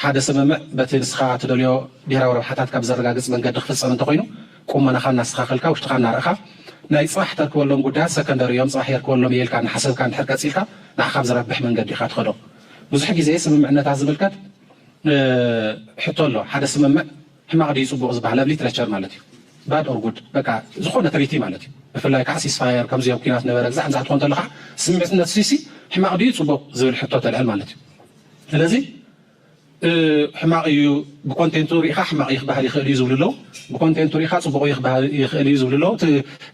ሓደ ስምምዕ በቲ ንስኻ ትደልዮ ብሄራዊ ረብሓታት ካብ ዘረጋግፅ መንገዲ ክፍፀም እንተኮይኑ ቁመናኻ እናስተኻኸልካ ውሽጥኻ እናርእኻ ናይ ፅባሕ ተርክበሎም ጉዳያት ሰከንደሪ እዮም ፅባሕ የርክበሎም የልካ ንሓሰብካ እንድሕር ቀፂልካ ንዓኻ ብዝረብሕ መንገዲ ኢኻ ትኸዶ ብዙሕ ግዜ ስምምዕነታት ዝምልከት ሕቶ ኣሎ ሓደ ስምምዕ ሕማቕ ድዩ ፅቡቕ ዝበሃል ኣብ ሊትሬቸር ማለት እዩ ባድ ኦር ጉድ በቃ ዝኾነ ትሪቲ ማለት እዩ ብፍላይ ከዓ ሲስፋየር ከምዚኦም ኩናት ነበረ ግዛዕ ንዛዕ ትኾን ተለካ ስምምዕነት ሲሲ ሕማቕ ድዩ ፅቡቕ ዝብል ሕቶ ተልዕል ማለት እዩ ስለዚ ሕማቕ እዩ ብኮንቴንቱ ሪኢኻ ሕማቕ ይክበሃል ይኽእል እዩ ዝብሉ ኣለዉ ብኮንቴንቱ ሪኢኻ ፅቡቕ ይክበሃል ይኽእል እዩ ዝብሉ ኣለዉ እቲ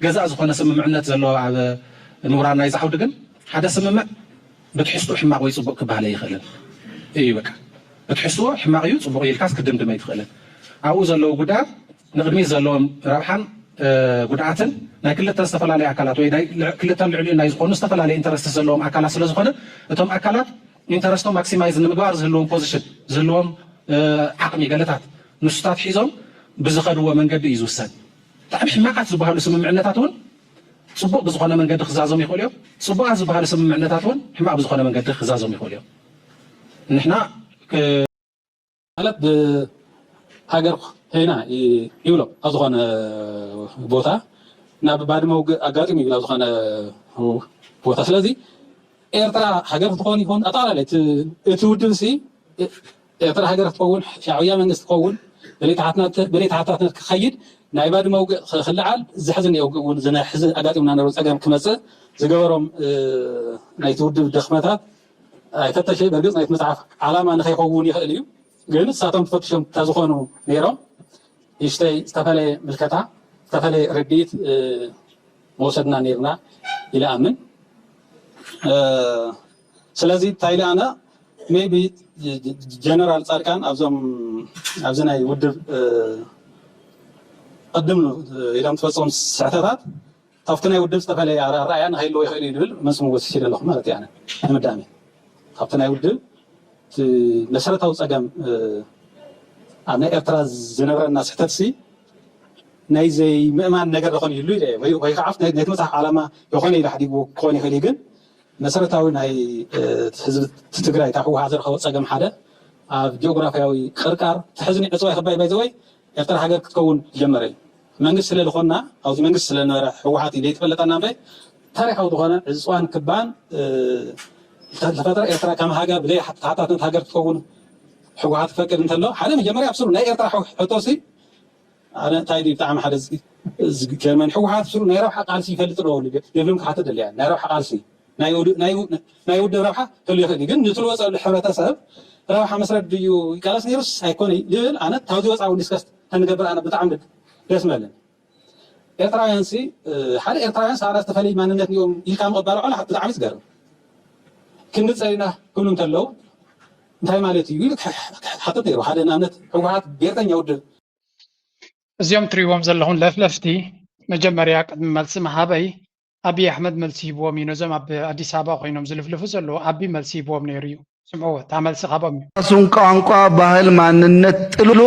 ገዛእ ዝኾነ ስምምዕነት ዘለዎ ኣብ ምሁራን ናይ ዝዓውዲ ግን ሓደ ስምምዕ ብትሕዝትኡ ሕማቕ ወይ ፅቡቕ ክበሃል ኣይኽእልን እዩ በቃ ብትሕዝትዎ ሕማቕ እዩ ፅቡቕ ኢልካስ ክድምድም ኣይትኽእልን ኣብኡ ዘለዉ ጉዳያት ንቅድሚት ዘለዎም ረብሓን ጉድኣትን ናይ ክልተ ዝተፈላለየ ኣካላት ወይ ክልተ ልዕሊኡ ናይ ዝኾኑ ዝተፈላለየ ኢንተረስቲ ዘለዎም ኣካላት ስለ ዝኾነ እቶም ኣካላት ኢንተረስቶም ማክሲማይዝ ንምግባር ዝህልዎም ፖዚሽን ዝህልዎም ዓቕሚ ገለታት ንሱታት ሒዞም ብዝኸድዎ መንገዲ እዩ ዝውሰን ብጣዕሚ ሕማቃት ዝበሃሉ ስምምዕነታት እውን ፅቡቕ ብዝኾነ መንገዲ ክዛዞም ይኽእሉ እዮም ፅቡቃት ዝበሃሉ ስምምዕነታት እውን ሕማቅ ብዝኾነ መንገዲ ክዛዞም ይኽእሉ እዮም ንሕና ማለት ብሃገር ሄና ይብሎም ኣብ ዝኾነ ቦታ ናብ ባድመ ኣጋጢሙ ይብል ኣብ ዝኾነ ቦታ ስለዚ ኤርትራ ሃገር ትኾን ይኹን ኣጠቃላይ እቲ ውድብ ሲ ኤርትራ ሃገር ትኸውን ሻዕብያ መንግስቲ ትኸውን ብሌታሓትነት ክኸይድ ናይ ባድመ ውግእ ክልዓል ዝሕዝን እውን ዝሕዚ ኣጋጢሙና ነሮ ፀገም ክመፅእ ዝገበሮም ናይቲ ውድብ ደኽመታት ኣይፈተሸ በርግፅ ናይቲ መፅሓፍ ዓላማ ንኸይኸውን ይኽእል እዩ ግን ንሳቶም ተፈትሾም እንተዝኾኑ ነይሮም ይሽተይ ዝተፈለየ ምልከታ ዝተፈለየ ርድኢት መውሰድና ነርና ኢለ ኣምን ስለዚ እንታይ ኢለ ኣነ ሜቢ ጀነራል ፃድቃን ኣብዚ ናይ ውድብ ቅድም ኢሎም ትፈፅኦም ስሕተታት ካብቲ ናይ ውድብ ዝተፈለየ ኣረኣእያ ንኸይለዎ ይኽእል እዩ ዝብል መስሙ ወሲድ ኣለኹ ማለት እያ ንምዳሜ ካብቲ ናይ ውድብ መሰረታዊ ፀገም ኣብ ናይ ኤርትራ ዝነበረና ስሕተት ሲ ናይ ዘይ ምእማን ነገር ዝኾን ይህሉ ኢለ ወይ ከዓ ናይቲ መፅሓፍ ዓላማ የኾነ ኢለ ሓዲግዎ ክኾን ይኽእል እዩ ግን መሰረታዊ ናይ ህዝቢ ትግራይ ካብ ህወሓት ዝረኸቦ ፀገም ሓደ ኣብ ጂኦግራፊያዊ ቅርቃር ትሕዝኒ ዕፅዋይ ክባይ ባይዘወይ ኤርትራ ሃገር ክትከውን ጀመረ እዩ መንግስቲ ስለ ዝኾንና ኣብዚ መንግስቲ ስለነበረ ህወሓት እዩ ዘይተፈለጠና እምበይ ታሪካዊ ዝኾነ ዕፅዋን ክባን ተፈጥረ ኤርትራ ከም ሃገር ብዘይ ተሓታትነት ሃገር ክትከውን ህወሓት ክፈቅድ እንተሎ ሓደ መጀመርያ ኣብስሩ ናይ ኤርትራ ሕቶሲ ኣነ እንታይ ድዩ ብጣዕሚ ሓደ ገርመን ህወሓት ኣብስሩ ናይ ረብሓ ቃልሲ ይፈልጥ ዶ የብሎም ክሓትት ደልያ ናይ ረብሓ ቃልሲ ናይ ውድብ ረብሓ ክህሉ ይኽእል ግን ንትልወፀሉ ሕብረተሰብ ረብሓ መስረት ድዩ ይቃለስ ነይሩስ ኣይኮነ ዝብል ኣነ ካብዚ ወፃዊ ዲስከስ ተንገብር ኣነ ብጣዕሚ ደስ መለን ኤርትራውያን ሲ ሓደ ኤርትራውያን ሳራ ዝተፈለየ ማንነት እዮም ኢልካ ምቕባል ዕላ ብጣዕሚ ዝገርም ክንፀሪና ክብሉ እንተለዉ እንታይ ማለት እዩ ሓተት ነይሩ ሓደ ንኣብነት ህወሓት ብሄርተኛ ውድብ እዚኦም ትሪእዎም ዘለኹም ለፍለፍቲ መጀመርያ ቅድሚ መልሲ መሃበይ ኣብይ ኣሕመድ መልሲ ሂብዎም እዩ ነዞም ኣብ ኣዲስ ኣበባ ኮይኖም ዝልፍልፉ ዘለዉ ዓቢ መልሲ ሂብዎም ነይሩ እዩ ስምዕዎ እታ መልሲ ካቦም እዩ ራሱን ቋንቋ ባህል ማንነት ጥሎ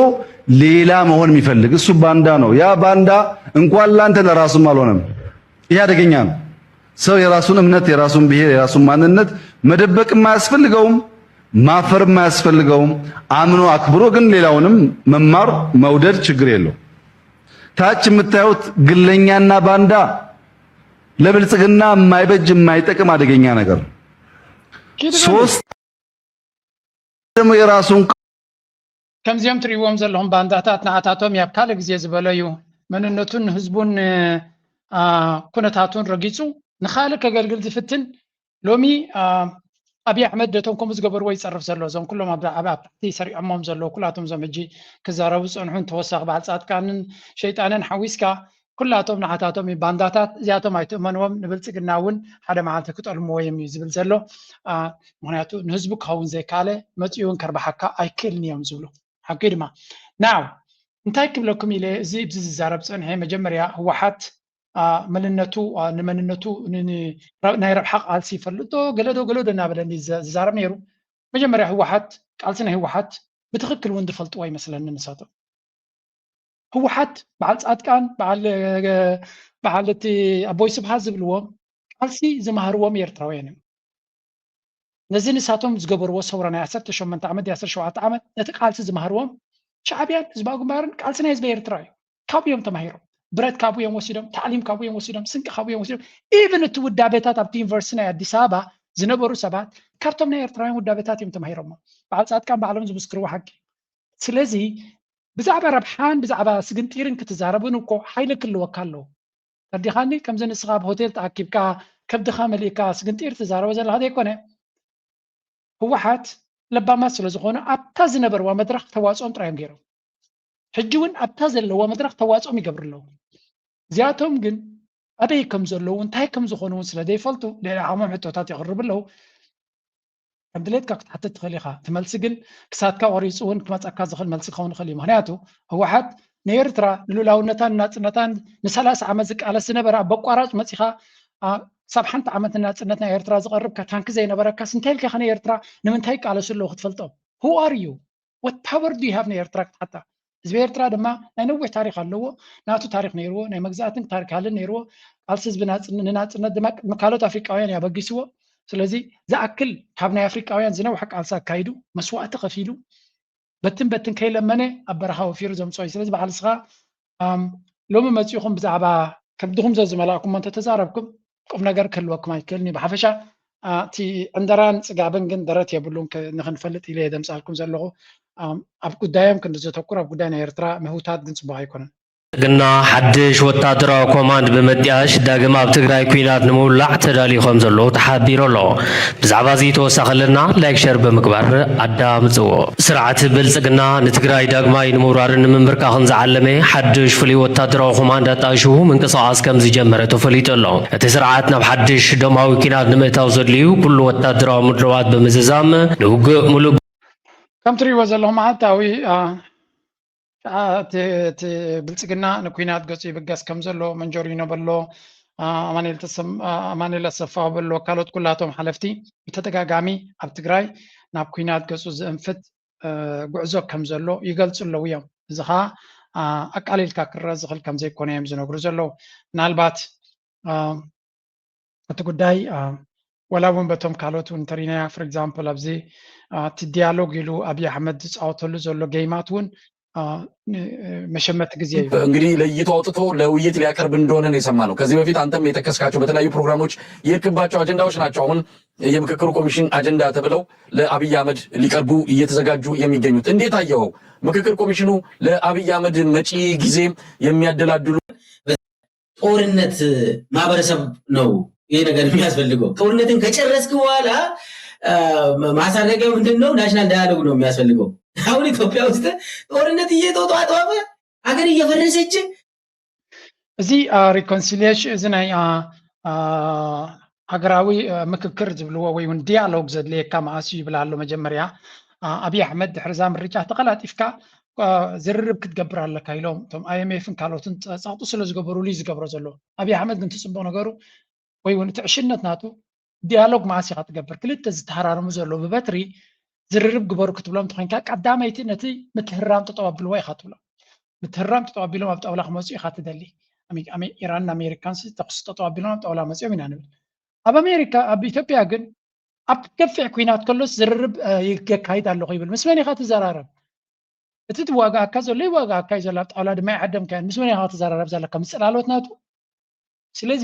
ሌላ መሆን የሚፈልግ እሱ ባንዳ ነው ያ ባንዳ እንኳን ላንተ ለራሱም አልሆነም ይህ አደገኛ ነው ሰው የራሱን እምነት የራሱን ብሔር የራሱን ማንነት መደበቅ የማያስፈልገውም ማፈር የማያስፈልገውም አምኖ አክብሮ ግን ሌላውንም መማር መውደድ ችግር የለው ታች የምታዩት ግለኛና ባንዳ ለብልጽግና የማይበጅ የማይጠቅም አደገኛ ነገር ሶስት ደግሞ የራሱን ከምዚኦም ትሪእዎም ዘለኹም ባንዳታት ንዓታቶም ያብ ካልእ ግዜ ዝበለዩ مننتون حزبون كنتاتون رقيصو نخالك قلقل زفتن لومي أبي أحمد دتهم كم زجبر ويصرف زلوا زم كلهم أبى تحتي سريع أمام زلوا كلاتهم زمجي كزاروا صنعون توسق بعد ساعات كان شيطانا حويسكا كلاتهم نحتاتهم بانداتات زياتهم أيتمنهم نبلت جناون هذا معلتك تعلموا يزبل زلوا معناته نهزبك هون زي كاله متيون كربحكا أي كل نيوم زلوا حكيد ما ناو نتاكد لكم إلى زي بزز الزرب صنعه مجمريا هو حت مننتو نمننتو نيرب حق على سيفلتو قلدو نابلني زارب نيرو مجمريا هو حت قالسنا هو حت بتخكل وند فلط واي مثلا نساتو هو حت بعد ساعات كان بعلتي ابوي سبحان زبلوم قالسي زمهروم يرتراوين نزين نساتهم زغبروا صورنا 18 عام 17 عام نتقالسي زمهروم شعبيان زباغو مارن قالسنا حزب يرتراي كابيوم تماهيرو برات كابويم وسيدم تعليم كابويم وسيدم سنك كابويم وسيدم even التودا بيتات ابتي يونيفرسيتي اديس ابا زنبرو سبات كارتوم نيرتراين ودا بيتات يم تماهيرم بعد ساعات كان بعلم زبسكروا حقي سلازي بزعبه ربحان بزعبه سجنتيرن كتزاربون كو حيل كل وكالو تديخاني كم زن صغاب هوتيل تعكبكا كبدخا مليكا سجنتير تزارب زل هذا يكون هو حات لبا ما سلازخونه ابتا زنبر ومدرخ تواصون ترايم غيرو حجون ابتا زلوا مدرخ تواصوم يقبر له زياتهم جن أبي كم زلوا وانتهي كم زخونون سلدي فلتو لعامهم حتوتات يقرب له عبدليت كاك حتى تخليها تملسجن كسات كوريسون كما تأكد زخل ملسخون خلي مهنياته هو حد نيرترا لولاو نتان نسلاس عمزك على سنبرة بقارات مسيخا سبحان تعمت نتنا يرترا زقرب كتانك زي نبرة كسنتيل كخنا يرترا نمنتهيك على سلو خطفلتو who are you what power do you have نيرترا حتى زبيرترا دما نوع تاريخ اللو ناتو تاريخ نيرو ناي مغزاتن تاريخ هال نيرو قالسز بناصن دما مكالوت افريقاوያን ያበግስዎ ስለዚህ ዘአክል ካብና አፍሪቃውያን ዝነው حق አልሳ ካይዱ መስዋዕት ከፊሉ በትን ከይለመነ አበረሃው ፊሩ ዘምጾይ ስለዚህ በዓልስኻ ሎሚ መጽኹም ብዛዕባ ከብድኹም ዘዝመላኩም እንተ ተዛረብኩም ቁም ነገር ከልወኩም አይከልኒ በሐፈሻ እቲ እንደራን ጽጋብን ግን ደረት የብሉን ንኽንፈልጥ ኢለ የደምጻልኩም ዘለኹ ኣብ ጉዳዮም ክንዘተኩር ኣብ ጉዳይ ናይ ኤርትራ መህውታት ግን ጽቡቕ ኣይኮነን ግና ሓድሽ ወታደራዊ ኮማንድ ብምጥያሽ ዳግም ኣብ ትግራይ ኩናት ንምውላዕ ተዳሊኾም ዘለዉ ተሓቢሩ ኣሎ ብዛዕባ እዚ ተወሳኸለና ላይክ ሸር ብምግባር ኣዳምፅዎ ስርዓት ብልፅግና ንትግራይ ዳግማይ ንምውራርን ንምምብርካኽን ዝዓለመ ሓድሽ ፍሉይ ወታደራዊ ኮማንድ ኣጣይሹ ምንቅስቓስ ከም ዝጀመረ ተፈሊጡ ኣሎ እቲ ስርዓት ናብ ሓድሽ ደማዊ ኩናት ንምእታው ዘድልዩ ኩሉ ወታደራዊ ምድለዋት ብምዝዛም ንውግእ ሙሉእ ከም ትሪእዎ ዘለኹም መዓልታዊ ብልጽግና ንኩናት ገጹ ይብገስ ከም ዘሎ መንጆሪኖ በሎ ኣማኑኤል ኣሰፋ በሎ ካልኦት ኩላቶም ሓለፍቲ ብተደጋጋሚ ኣብ ትግራይ ናብ ኩናት ገጹ ዝእንፍት ጉዕዞ ከም ዘሎ ይገልጹ ኣለዉ እዮም እዚ ኸዓ ኣቃሊልካ ክረአ ዝኽእል ከም ዘይኮነ እዮም ዝነግሩ ዘለዉ ምናልባት እቲ ጉዳይ ወላ እውን በቶም ካልኦት እውን እንተሪናያ ፎር ኤግዛምፕል ኣብዚ እቲ ዲያሎግ ኢሉ ኣብዪ ኣሕመድ ዝፃወተሉ ዘሎ ጌይማት እውን መሸመት ጊዜ እንግዲህ ለይቶ አውጥቶ ለውይይት ሊያቀርብ እንደሆነ ነው የሰማነው። ከዚህ በፊት አንተም የጠቀስካቸው በተለያዩ ፕሮግራሞች የርክባቸው አጀንዳዎች ናቸው አሁን የምክክሩ ኮሚሽን አጀንዳ ተብለው ለአብይ አህመድ ሊቀርቡ እየተዘጋጁ የሚገኙት። እንዴት አየው? ምክክር ኮሚሽኑ ለአብይ አህመድ መጪ ጊዜ የሚያደላድሉ ጦርነት ማህበረሰብ ነው ይሄ ነገር የሚያስፈልገው። ጦርነትን ከጨረስክ በኋላ ማሳረጊያው ምንድነው? ናሽናል ዳያሎግ ነው የሚያስፈልገው። አሁን ኢትዮጵያ ውስጥ ጦርነት እየተጧጧፈ አገር እየፈረሰች እዚ ሪኮንሲሊየሽን እዚ ናይ ሃገራዊ ምክክር ዝብልዎ ወይ እውን ዲያሎግ ዘድልየካ መዓስ ይብላ ኣሎ መጀመርያ ኣብዪ ኣሕመድ ድሕሪ እዛ ምርጫ ተቐላጢፍካ ዝርርብ ክትገብር ኣለካ ኢሎም እቶም ኣይኤምኤፍን ካልኦትን ፃቕጡ ስለ ዝገበሩሉ እዩ ዝገብሮ ዘሎ ኣብዪ ኣሕመድ ግን ትፅቡቕ ነገሩ ወይ እውን እቲ ዕሽነት ናቱ ዲያሎግ መዓስ ኢኻ ትገብር ክልተ ዝተሃራርሙ ዘሎ ብበትሪ ዝርርብ ግበሩ ክትብሎም ትኾንካ ቀዳመይቲ ነቲ ምትህራም ተጠባቢልዎ ኢኻ ትብሎም ምትህራም ተጠባቢሎም ኣብ ጣውላ ክመፁ ኢኻ ትደሊ ኢራንን ኣሜሪካንስ ተኩስ ተጠባቢሎም ኣብ ጣውላ መፅኦም ኢና ንብል ኣብ ኣሜሪካ ኣብ ኢትዮጵያ ግን ኣብ ገፊዕ ኩናት ከሎስ ዝርርብ ይካይድ ኣለኹ ይብል ምስ መን ኢኻ ትዘራረብ እቲ ትዋጋእካ ዘሎ ይዋጋእካ እዩ ዘሎ ኣብ ጣውላ ድማ ይዓደምካ ምስ መን ኢኻ ትዘራረብ ዘለካ ምፅላሎት ናቱ ስለዚ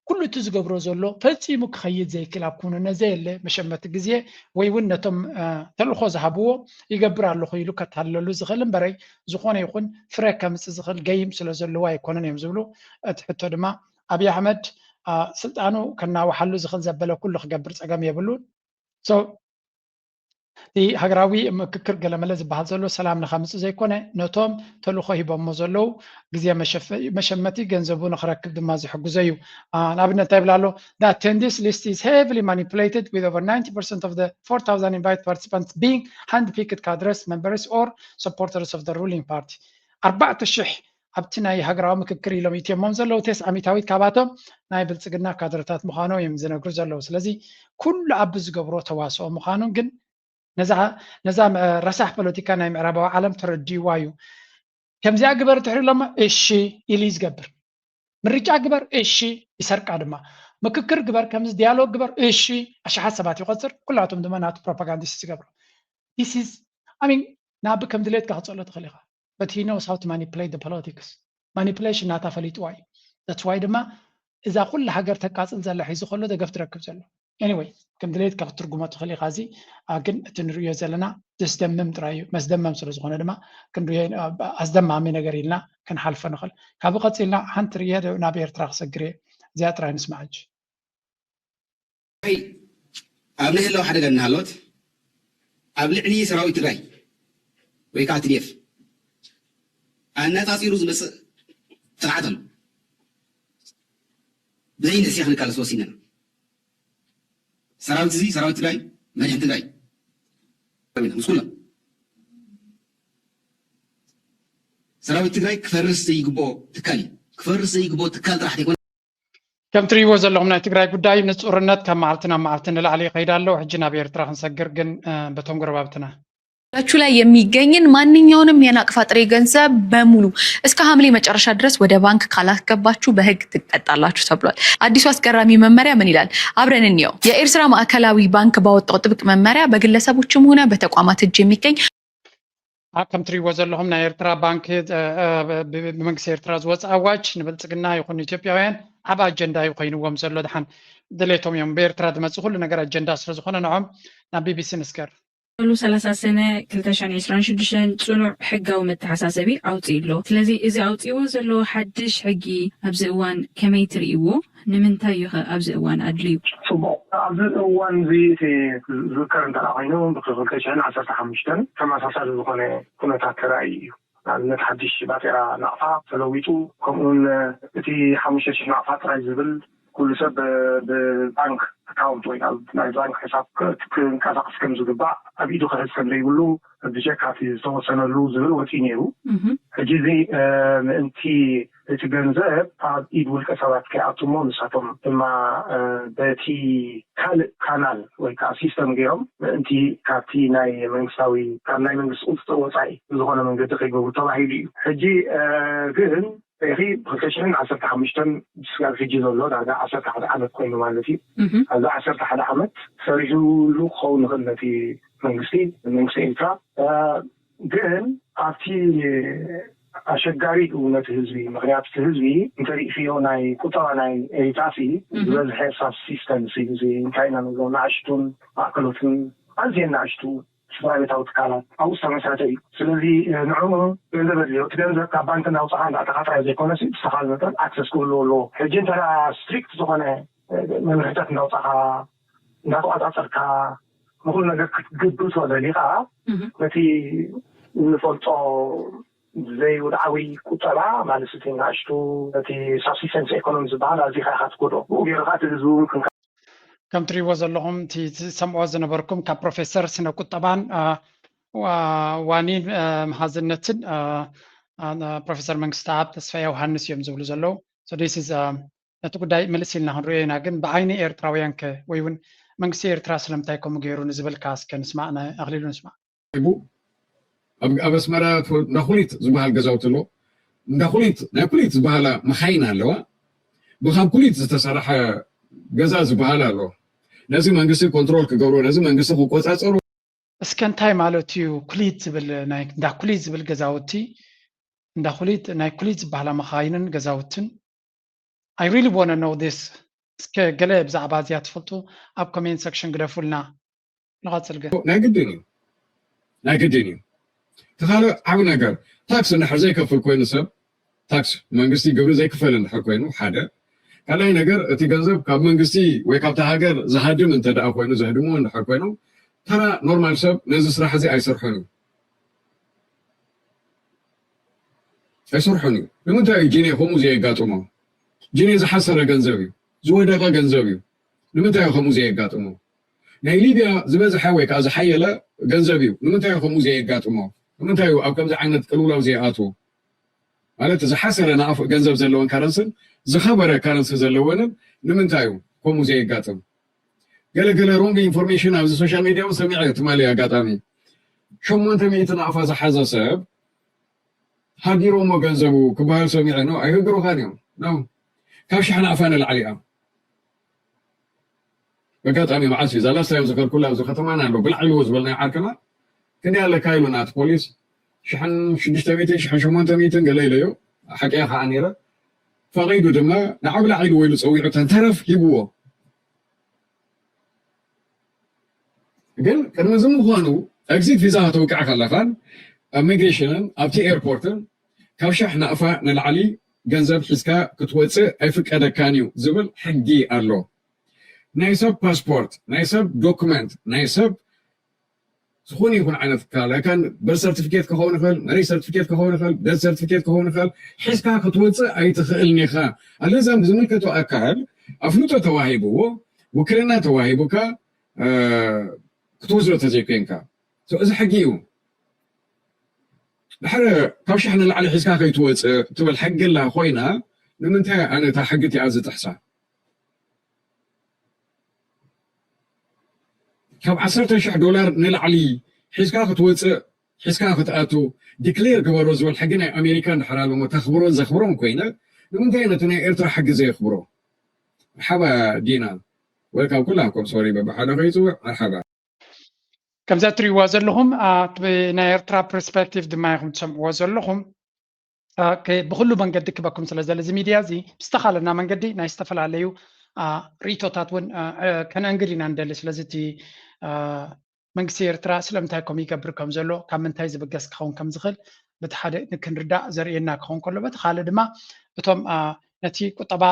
ኩሉ እቲ ዝገብሮ ዘሎ ፈፂሙ ክኸይድ ዘይክል ኣብ ኩንነት ዘየለ መሸመቲ ግዜ ወይ እውን ነቶም ተልእኮ ዝሃብዎ ይገብር ኣለኹ ኢሉ ከታለሉ ዝኽእል እምበረይ ዝኾነ ይኹን ፍረ ከምፅእ ዝኽእል ገይም ስለ ዘለዎ ኣይኮነን እዮም ዝብሉ እቲ ሕቶ ድማ ኣብይ ኣሕመድ ስልጣኑ ከናውሓሉ ዝኽእል ዘበለ ኩሉ ክገብር ፀገም የብሉን እቲ ሃገራዊ ምክክር ገለመለ ዝበሃል ዘሎ ሰላም ንኸምፅእ ዘይኮነ ነቶም ተልእኮ ሂቦሞ ዘለው ግዜ መሸመቲ ገንዘቡ ንኽረክብ ድማ ዝሕግዞ እዩ ንኣብነት እንታይ ይብላ ኣሎ the attendance list is heavily manipulated with over 90% of the 4,000 invited participants being hand-picked cadres members or supporters of the ruling party 4,000 ኣብቲ ናይ ሃገራዊ ምክክር ኢሎም ይትየሞም ዘለው ቴስ ዓሚታዊት ካባቶም ናይ ብልፅግና ካድረታት ምዃኖም እዮም ዝነግሩ ዘለው ስለዚ ኩሉ ኣብ ዝገብሮ ተዋስኦ ምዃኑ ግን ነዛ ረሳሕ ፖለቲካ ናይ ምዕራባዊ ዓለም ተረዲዋ እዩ ከምዚኣ ግበር ትሕሪሎማ እሺ ኢሉ ዝገብር ምርጫ ግበር እሺ ይሰርቃ ድማ ምክክር ግበር ከምዚ ዲያሎግ ግበር እሺ ኣሽሓት ሰባት ይቆፅር ኩላቶም ድማ ናቱ ፕሮፓጋንዲስት ዝገብሩ this is I mean ናብ ከም ድሌት ክፀሎ ትኽእል ኢኻ but he knows how to manipulate the politics manipulation ናታ ፈሊጥዋ እዩ that's why ድማ እዛ ኩሉ ሃገር ተቃፅል ዘላ ሒዙ ከሎ ደገፍ ትረክብ ዘሎ anyway ከም ድሌት ካብ ትርጉሞ ትኽእል ኢኻ እዚ ግን እቲ ንሪኦ ዘለና ዘስደምም ጥራይ እዩ መስደመም ስለ ዝኾነ ድማ ክንሪኦ ኣስደማሚ ነገር ኢልና ክንሓልፎ ንኽእል ካብኡ ቀፂልና ሓንቲ ርየ ናብ ኤርትራ ክሰግር እየ እዚኣ ጥራይ ንስማዕ እንጂ ኣብ ናይ ህላዊ ሓደጋ እናሃለወት ኣብ ልዕሊ ሰራዊት ትግራይ ወይ ከዓ ትድፍ ኣነፃፂሩ ዝመፅእ ስርዓት ኣሎ ብዘይ ንእስያ ክንቃለስ ወሲነና ሰራዊት እዚ ሰራዊት ትግራይ መድሕን ትግራይ ምስ ኩሎም ሰራዊት ትግራይ ክፈርስ ዘይግብኦ ትካል እዩ ክፈርስ ዘይግብኦ ትካል ጥራሕ ዘይኮነ ከም ትሪእዎ ዘለኹም ናይ ትግራይ ጉዳይ ንፁርነት ካብ መዓልቲ ናብ መዓልቲ ንላዕሊ ይኸይድ ኣሎ ሕጂ ናብ ኤርትራ ክንሰግር ግን በቶም ጎረባብትና ቹ ላይ የሚገኝን ማንኛውንም የናቅፋ ጥሬ ገንዘብ በሙሉ እስከ ሐምሌ መጨረሻ ድረስ ወደ ባንክ ካላስገባችሁ በህግ ትቀጣላችሁ ተብሏል። አዲሱ አስገራሚ መመሪያ ምን ይላል? አብረን እንየው። የኤርትራ ማዕከላዊ ባንክ ባወጣው ጥብቅ መመሪያ በግለሰቦችም ሆነ በተቋማት እጅ የሚገኝ ከም ትሪእዎ ዘለኹም ናይ ኤርትራ ባንክ ብመንግስቲ ኤርትራ ዝወፅእ ኣዋጅ ንብልፅግና ይኹን ኢትዮጵያውያን ዓብ ኣጀንዳ እዩ ኮይኑዎም ዘሎ ድሓን ድሌቶም እዮም ብኤርትራ ዝመፅእ ኩሉ ነገር ኣጀንዳ ስለዝኾነ ንዖም ናብ ቢቢሲ ንስገር ሉ 30 ሰነ 2026 ፅኑዕ ሕጋዊ መተሓሳሰቢ ኣውፂኢሎ ስለዚ እዚ ኣውፂዎ ዘሎ ሓድሽ ሕጊ ኣብዚ እዋን ከመይ ትርእይዎ ንምንታይ እዩ ኣብዚ እዋን ኣድልዩ ጽቡቕ ኣብዚ እዋን እዚ ዝዝከር እንተኣ ኮይኑ ብ2015 ተመሳሳሊ ዝኾነ ኩነታት ተራእዩ እዩ ንኣብነት ሓድሽ ባጤራ ናቕፋ ተለዊጡ ከምኡውን እቲ 5,000 ናቕፋ ጥራይ ዝብል ኩሉ ሰብ ብባንክ አካውንት ወይ ናይ ባንክ ሕሳብ ክንቀሳቀስ ከም ዝግባእ ኣብ ኢዱ ክሕዝ ከም ዘይብሉ ብጀካቲ ዝተወሰነሉ ዝብል ወፂኡ ነይሩ ሕጂ እዚ ምእንቲ እቲ ገንዘብ ኣብ ኢድ ውልቀ ሰባት ከይኣትሞ ንሳቶም ድማ በቲ ካልእ ካናል ወይ ከዓ ሲስተም ገይሮም ምእንቲ ካብቲ ናይ መንግስታዊ ካብ ናይ መንግስቲ ቁፅጥር ወፃኢ ዝኾነ መንገዲ ከይገብሩ ተባሂሉ እዩ ሕጂ ግን እኺ ብ2015 ስጋር ሕጂ ዘሎ ዳርጋ 11 ዓመት ኮይኑ ማለት እዩ ኣብዚ 11 ዓመት ሰሪሑሉ ክኸውን ንኽእል ነቲ መንግስቲ ኤርትራ ግን ኣብቲ ኣሸጋሪ ነቲ ህዝቢ ምክንያቱ እቲ ህዝቢ እንተሪእክዮ ናይ ቁጠባ ናይ ኤሪትራሲ ዝበዝሐ ሳብ ሲስተም እዚ እንታይ ኢና ንብሎ ንኣሽቱን ማእከሎትን ኣዝየን ንኣሽቱ ስራቤታዊ ትካላት ኣብኡ ዝተመሰረተ እዩ ስለዚ ንዕኡ ገንዘብ ኣድልዮ እቲ ገንዘብ ካብ ባንክ እናውፅኻ እንዳኣተኻጥራዮ ዘይኮነሲ ብዝተኻለ መጠን ኣክሰስ ክህልዎ ኣለዎ ሕጂ እንተዳ ስትሪክት ዝኾነ መምርሕታት እንዳውፅኻ እንዳተቆፃፀርካ ንኩሉ ነገር ክትግብር ተደሊኻ ነቲ እንፈልጦ ዘይውድዓዊ ቁጠባ ማለት እቲ ንኣሽቱ ነቲ ሳብሲስተንስ ኢኮኖሚ ዝበሃል ኣዝኻ ኢኻ ትጎድኦ ብኡ ጌርካ እቲ ህዝቢ እውን ከም ትሪእዎ ዘለኹም እቲ ሰምዖ ዝነበርኩም ካብ ፕሮፌሰር ስነ ቁጠባን ዋኒን መሃዝነትን ፕሮፌሰር መንግስቲ ኣብ ተስፋይ ዮሃንስ እዮም ዝብሉ ዘለዉ ነቲ ጉዳይ መልስ ኢልና ክንሪኦ ኢና ግን ብዓይኒ ኤርትራውያን ከ ወይ እውን መንግስቲ ኤርትራ ስለምንታይ ከምኡ ገይሩ ንዝበልካ እስከ ንስማዕ ኣኽሊሉ ንስማዕ ኣብ ኣስመራ እንዳኩሊት ዝበሃል ገዛውቲ ኣሎ እንዳኩሊት ናይ ኩሊት ዝበሃላ መካይን ኣለዋ ብካብ ኩሊት ዝተሰርሐ ገዛ ዝበሃል ኣሎ ነዚ መንግስቲ ኮንትሮል ክገብሮ ነዚ መንግስቲ ክቆፃፀሩ እስከ እንታይ ማለት እዩ ኩሊት ዝብል እንዳ ኩሊት ዝብል ገዛውቲ እንዳ ኩሊት ናይ ኩሊት ዝበሃላ መካይንን ገዛውትን I really want to know this እስከ ገለ ብዛዕባ እዚኣ ትፈልጡ ኣብ ኮሜንት ሰክሽን ግደፉልና ንቐፅል ግን ናይ ግድን እዩ ተኻለ ዓብ ነገር ታክስ እንድሕር ዘይከፍል ኮይኑ ሰብ ታክስ መንግስቲ ግብሪ ዘይክፈል እንድሕር ኮይኑ ሓደ ካልኣይ ነገር እቲ ገንዘብ ካብ መንግስቲ ወይ ካብቲ ሃገር ዝሃድም እንተደኣ ኮይኑ ዘህድሞ እንድሕር ኮይኑ ተራ ኖርማል ሰብ ነዚ ስራሕ እዚ ኣይሰርሑን እዩ ንምንታይ እዩ ጂኔ ከምኡ ዘየጋጥሞ ጂኔ ዝሓሰረ ገንዘብ እዩ ዝወደቐ ገንዘብ እዩ ንምንታይ እዩ ከምኡ ዘየጋጥሞ ናይ ሊብያ ዝበዝሐ ወይ ከዓ ዝሓየለ ገንዘብ እዩ ንምንታይ እዩ ከምኡ ዘየጋጥሞ ንምንታይ እዩ ኣብ ከምዚ ዓይነት ቅልውላው ዘይኣትዎ ማለት ዝሓሰረ ንኣፍ ገንዘብ ዘለዎን ካረንስን ዝኸበረ ካረንሲ ዘለዎንን ንምንታይ እዩ ከምኡ ዘየጋጥም ገለገለ ሮንግ ኢንፎርሜሽን ኣብዚ ሶሻል ሚድያ እውን ሰሚዐ ትማሊ ኣጋጣሚ 800 ናእፋ ዝሓዘ ሰብ ሃጊሮሞ ገንዘቡ ክበሃል ሰሚዐ ነው ኣይህግሩኻን እዮም ነው ካብ 1000 ናእፋ ንላዕሊ እያ በጋጣሚ መዓልቲ እዛ ላስታዮም ዝከልኩላ ኣብዚ ከተማና ኣሎ ብላዕልዎ ዝበልናዮ ዓርክና ክንደይ ኣለካ ኢሉና እቲ ፖሊስ 600 800 ገለ ኢለዮ ሓቂያ ከዓ ነይረ ፈቒዱ ድማ ንዓብ ላዕሊ ኢሉ ፀዊዑ ተንተረፍ ሂብዎ ግን ቅድሚ እዚ ምዃኑ ኤግዚት ቪዛ ከተውቅዕ ከለኻን ኣብ ሚግሬሽንን ኣብቲ ኤርፖርትን ካብ 1000 ናእፋ ንላዕሊ ገንዘብ ሒዝካ ክትወፅእ ኣይፍቀደካን እዩ ዝብል ሕጊ ኣሎ ናይ ሰብ ፓስፖርት ናይ ሰብ ዶክመንት ናይ ሰብ ዝኾነ ይኹን ዓይነት ካን በር ሰርቲፊኬት ክኸውን ይኽእል መሬት ሰርቲፊኬት ክኸውን ይኽእል ደት ሰርቲፊኬት ክኸውን ይኽእል ሒዝካ ክትወፅእ ኣይትኽእልን ኢኻ ኣለዛ ዝምልከቶ ኣካል ኣፍልጦ ተዋሂብዎ ውክልና ተዋሂቡካ ክትወስዶ ተዘይኮንካ እዚ ሕጊ እዩ ድሕሪ ካብ 1000 ንላዕሊ ሒዝካ ከይትወፅእ ትብል ሕጊላ ኮይና ንምንታይ ኣነ እታ ሕጊ እቲኣ ዝጥሕሳ ካብ 10,000 ዶላር ንላዕሊ ሒዝካ ክትወፅእ ሒዝካ ክትኣቱ ዲክሌር ግበሮ ዝብል ሕጊ ናይ ኣሜሪካ እንድሕር ኣለሞ ተኽብሮን ዘኽብሮን ኮይነ ንምንታይ ነቲ ናይ ኤርትራ ሕጊ ዘየኽብሮ መርሓባ ዲና ወልካም ኩላኩም ሶሪ በብሓደ ከይፅውዕ መርሓባ ከምዛ እትሪእዎ ዘለኹም ናይ ኤርትራ ፐርስፔክቲቭ ድማ ኢኹም ትሰምዕዎ ዘለኹም ብኩሉ መንገዲ ክበኩም ስለ ዘሎ እዚ ሚድያ እዚ ብዝተኻለና መንገዲ ናይ ዝተፈላለዩ ሪቶታት እውን ከነንግድ ኢና ንደሊ ስለዚ እቲ መንግስቲ ኤርትራ ስለምንታይ ከምኡ ይገብር ከም ዘሎ ካብ ምንታይ ዝብገስ ክኸውን ከም ዝኽእል በቲ ሓደ ክንርዳእ ዘርእየና ክኸውን ከሎ በቲ ካልእ ድማ እቶም ነቲ ቁጠባ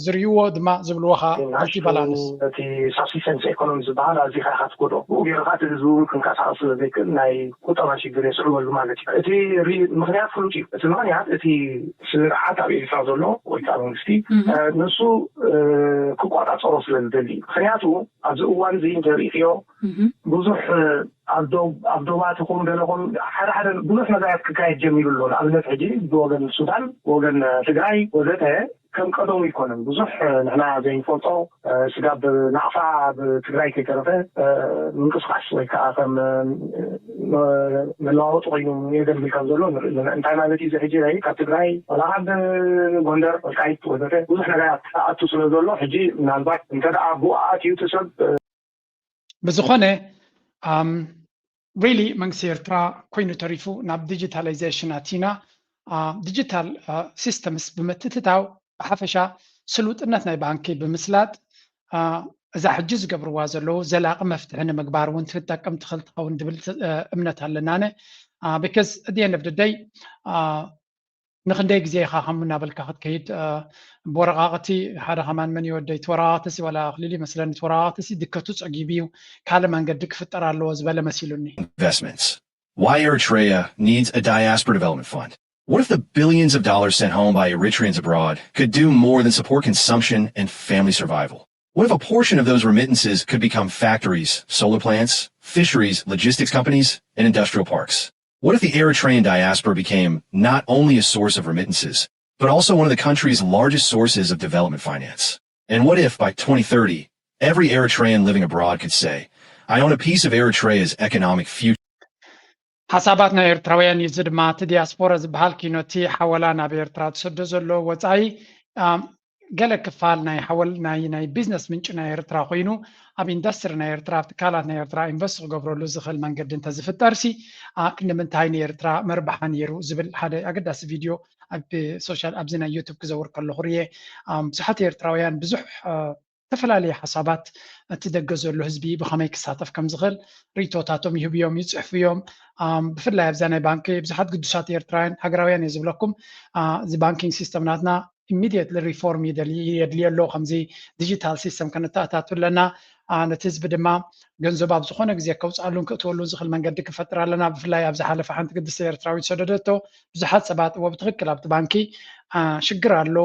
ዝርይዎ ድማ ዝብልዎኻ መልቲ ባላንስ እቲ ሳብሲስተንስ ኢኮኖሚ ዝበሃል ኣዚኻ ኢኻ ትጎድኦ ብኡ ጌርካ እቲ ህዝቢ እውን ክንቀሳቀስ ዘይክእል ናይ ቁጠባ ሽግር የስዕበሉ ማለት እዩ እቲ ምክንያት ፍሉጥ እዩ እቲ ምክንያት እቲ ስርዓት ኣብ ኤርትራ ዘሎ ወይ ከዓ መንግስቲ ንሱ ክቆፃፀሮ ስለ ዝደሊ እዩ ምክንያቱ ኣብዚ እዋን እዚ እንተሪእዮ ብዙሕ ኣብ ዶባት ይኹን ገለኹም ሓደ ሓደ ብዙሕ ነገራት ክካየድ ጀሚሩ ኣሎ ንኣብነት ሕጂ ብወገን ሱዳን ብወገን ትግራይ ወዘተ ከም ቀደሙ ይኮነን ብዙሕ ንሕና ዘይንፈልጦ ስጋብ ናቕፋ ብትግራይ ከይተረፈ ምንቅስቃስ ወይ ከዓ ከም መለዋወጢ ኮይኑ የገልግል ከም ዘሎ ንርኢ ኣለና እንታይ ማለት እዩ ሕጂ ናይ ካብ ትግራይ ወላ ካብ ጎንደር ወልቃይት ወዘተ ብዙሕ ነገራት ኣቱ ስለ ዘሎ ሕጂ ምናልባት እንተደኣ ብኡ ኣትዩ እቲ ሰብ ብዝኾነ ሪሊ መንግስቲ ኤርትራ ኮይኑ ተሪፉ ናብ ዲጂታላይዜሽን ኣቲና ዲጂታል ሲስተምስ ብምትትታው ብሓፈሻ ስሉጥነት ናይ ባንኪ ብምስላጥ እዛ ሕጂ ዝገብርዋ ዘለዉ ዘላቂ መፍትሒ ንምግባር እውን ክትጠቅም ትኽእል ትኸውን ድብል እምነት ኣለናነ ቢካዝ at the end of the day ንክንደይ ግዜ ኢኻ ከም እናበልካ ክትከይድ ብወረቃቅቲ ሓደ ከማን መን ይወደይ ተወራቅቲ ወላ ክልል መስለኒ ተወራቅቲ ድከቱ ፀጊብ እዩ ካልእ መንገዲ ክፍጠር ኣለዎ ዝበለ መሲሉኒ investments. Why Eritrea needs a diaspora development fund. What if the billions of dollars sent home by Eritreans abroad could do more than support consumption and family survival? What if a portion of those remittances could become factories, solar plants, fisheries, logistics companies, and industrial parks? What if the Eritrean diaspora became not only a source of remittances, but also one of the country's largest sources of development finance? And what if by 2030, every Eritrean living abroad could say, I own a piece of Eritrea's economic future? ሓሳባት ናይ ኤርትራውያን እዩ ድማ እቲ ዲያስፖራ ዝበሃል ኪኖቲ ሓወላ ናብ ኤርትራ ትሰዶ ዘሎ ወፃኢ ገለ ክፋል ናይ ሓወል ናይ ቢዝነስ ምንጭ ናይ ኤርትራ ኮይኑ ኣብ ኢንዱስትሪ ናይ ኤርትራ ኣብ ትካላት ናይ ኤርትራ ኢንቨስት ክገብረሉ ዝኽእል መንገዲ እንተዝፍጠርሲ ንምንታይ ንኤርትራ መርባሓ ነይሩ ዝብል ሓደ ኣገዳሲ ቪድዮ ኣብ ሶሻል ኣብዚ ናይ ዩቱብ ክዘውር ከለኹ ርየ ብዙሓት ኤርትራውያን ብዙሕ ተፈላለየ ሓሳባት እትደገዘሉ ህዝቢ ብኸመይ ክሳተፍ ከም ዝኽእል ሪቶታቶም ይህብዮም ይፅሕፍዮም ብፍላይ ኣብዛ ናይ ባንኪ ብዙሓት ቅዱሳት ኤርትራውያን ሃገራውያን እየ ዝብለኩም እዚ ባንኪንግ ሲስተም ናትና ኢሚድየትሊ ሪፎርም የድልዮ ኣሎ ከምዚ ዲጂታል ሲስተም ከነተኣታቱ ኣለና ነቲ ህዝቢ ድማ ገንዘብ ኣብ ዝኾነ ግዜ ከውፅኣሉን ክእትወሉን ዝኽእል መንገዲ ክፈጥር ኣለና ብፍላይ ኣብ ዝሓለፈ ሓንቲ ቅድስቲ ኤርትራዊት ሰደደቶ ብዙሓት ሰባት ብትክክል ኣብቲ ባንኪ ሽግር ኣሎ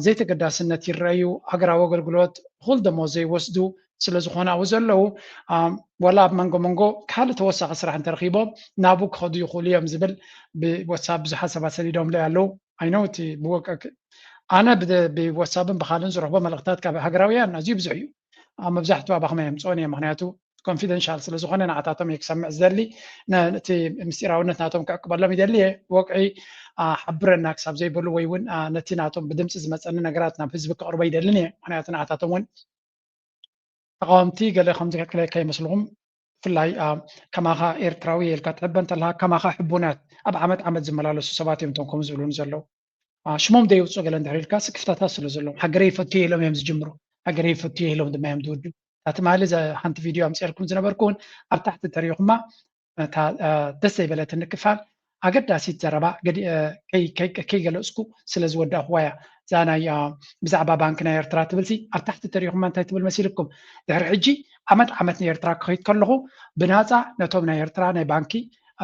ዘይተገዳስነት ይረአዩ ሃገራዊ ኣገልግሎት ኩል ደሞዝ ዘይወስዱ ስለ ዝኾነ ኣብኡ ዘለው ወላ ኣብ መንጎ ካልእ ተወሳኺ ስራሕ እንተረኺቦም ናብኡ ክኸዱ ይኽእሉ እዮም ዝብል ብወትሳፕ ብዙሓት ሰባት ሰዲዶም ላይ ኣለው ኣይነው እቲ ኣነ ብወትሳፕን ብካልእን ዝረኽቦ መልእኽትታት ካብ ሃገራውያን ኣዝዩ ብዙሕ እዩ መብዛሕትኡ ኣባኸመ የምፅኦን እየ ምክንያቱ ኮንፊደንሻል ስለ ዝኾነ ንዓታቶም እየ ክሰምዕ ዝደሊ ነቲ ምስጢራውነት ናቶም ክዕቅበሎም ይደሊ እየ ወቅዒ ሓብረና ክሳብ ዘይበሉ ወይ እውን ነቲ ናቶም ብድምፂ ዝመፀኒ ነገራት ናብ ህዝቢ ክቅርበ ይደልን እየ ምክንያቱ ንዓታቶም እውን ተቃወምቲ ገለ ከምዚ ከይመስልኩም ብፍላይ ከማኻ ኤርትራዊ የልካ ትሕበ እንተለካ ከማኻ ሕቡናት ኣብ ዓመት ዝመላለሱ ሰባት እዮም እቶም ከምኡ ዝብሉን ዘለው ሽሞም ደይውፅኡ ገለ እንድሕር ኢልካ ስክፍታታት ስለ ዘለዎም ሃገረይ ፈትዮ ኢሎም እዮም ዝጅምሩ ሃገረይ ፈትዮ ኢሎም ድማ እዮም ዝውድኡ ታትማሊ ሓንቲ ቪድዮ ኣምፅልኩም ዝነበርኩ እውን ኣብ ታሕቲ ተሪኹማ ደስ ዘይበለት ንክፋል ኣገዳሲት ዘረባ ከይገለፅኩ ስለ ዝወዳእኽዋ እያ እዛ ናይ ብዛዕባ ባንኪ ናይ ኤርትራ ትብልሲ ኣብ ታሕቲ ተሪኹማ እንታይ ትብል መሲልኩም ድሕሪ ሕጂ ዓመት ንኤርትራ ክኸይድ ከለኹ ብናፃ ነቶም ናይ ኤርትራ ናይ ባንኪ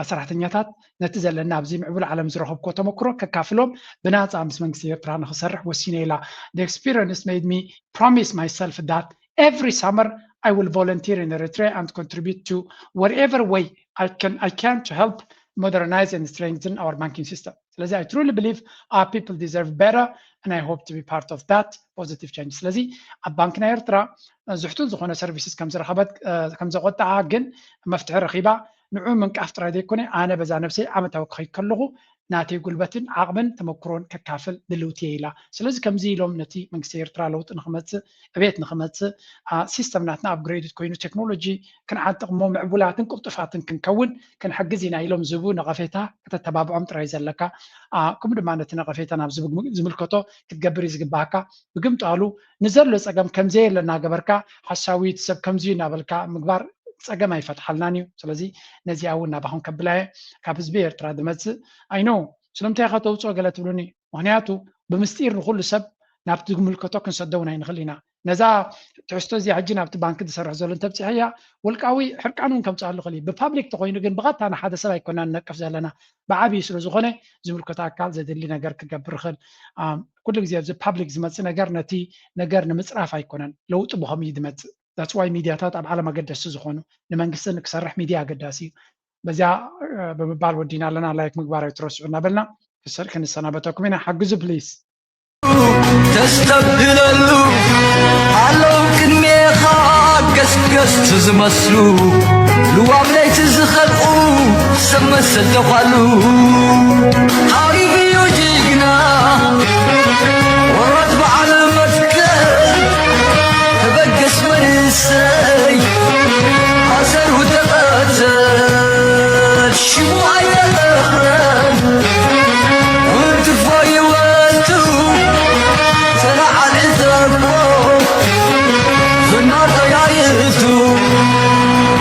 ሰራሕተኛታት ነቲ ዘለና ኣብዚ ምዕቡል ዓለም ዝረኸብኮ ተመክሮ ከካፍሎም ብናፃ ምስ መንግስቲ ኤርትራ ንክሰርሕ ወሲነ ኢላ the experience made me promise myself that every summer I will volunteer in Eritrea and contribute to whatever way I can to help modernize and strengthen our banking system. ስለዚ I truly believe our people deserve better and I hope to be part of that positive change. ስለዚ ኣብ ባንኪ ናይ ኤርትራ ዝሕቱን ዝኾነ ሰርቪስስ ከም ዝረኸበት ከም ዘቆጣዓ ግን መፍትሒ ረኺባ ንዑ ምንቃፍ ጥራይ ዘይኮነ ኣነ በዛ ነብሰይ ዓመታዊ ክኸይድ ከለኹ ናተይ ጉልበትን ዓቕምን ተመክሮን ከካፍል ድልውቲ ኢላ ስለዚ ከምዚ ኢሎም ነቲ መንግስቲ ኤርትራ ለውጢ ንክመፅእ ዕቤት ንክመፅእ ሲስተም ናትና ኣፕግሬድድ ኮይኑ ቴክኖሎጂ ክንዓጥቕ ሞ ምዕቡላትን ቁልጡፋትን ክንከውን ክንሕግዝ ኢና ኢሎም ዝህቡ ነቐፌታ ከተተባብዖም ጥራይ ዘለካ ከምኡ ድማ ነቲ ነቐፌታ ናብ ዝምልከቶ ክትገብር ዝግባእካ ብግምጣሉ ንዘሎ ፀገም ከምዘየለና ገበርካ ሓሳዊት ሰብ ከምዚ እናበልካ ምግባር ፀገም ኣይፈትሓልናን እዩ ስለዚ ነዚኣ እውን ናባኹም ከብላየ ካብ ህዝቢ ኤርትራ ዝመፅእ ኣይኖ ስለምንታይ ኢኻ ተውፅኦ ገለ ትብሉኒ ምክንያቱ ብምስጢር ንኩሉ ሰብ ናብቲ ዝምልከቶ ክንሰደውን ኣይንኽእል ኢና ነዛ ትሕዝቶ እዚ ሕጂ ናብቲ ባንኪ ዝሰርሕ ዘሎ እንተብፅሐያ ውልቃዊ ሕርቃን እውን ከምፅኣሉ ክእል እዩ ብፓብሊክ ተኮይኑ ግን ብቐጥታ ንሓደ ሰብ ኣይኮና ንነቅፍ ዘለና ብዓብዪ ስለ ዝኾነ ዝምልከቶ ኣካል ዘድሊ ነገር ክገብር ይኽእል ኩሉ ግዜ ኣብዚ ፓብሊክ ዝመፅእ ነገር ነቲ ነገር ንምፅራፍ ኣይኮነን ለውጢ ብከምኡ ዝመፅእ that's why ሚድያታት ኣብ ዓለም ኣገደስቲ ዝኾኑ ንመንግስቲ ክሰርሕ ሚድያ ኣገዳሲ እዩ በዚያ ብምባል ወዲና ኣለና ላይክ ምግባር ኣይትረስዑ እናበልና ክንሰናበተኩም ኢና ሓግዙ ፕሊዝ ተስተብህለሉ ኣለው ቅድሜኻ ገስገስቲ ዝመስሉ ልዋም ለይቲ ዝኸልኡ ሰብ መሰል ተኳሉ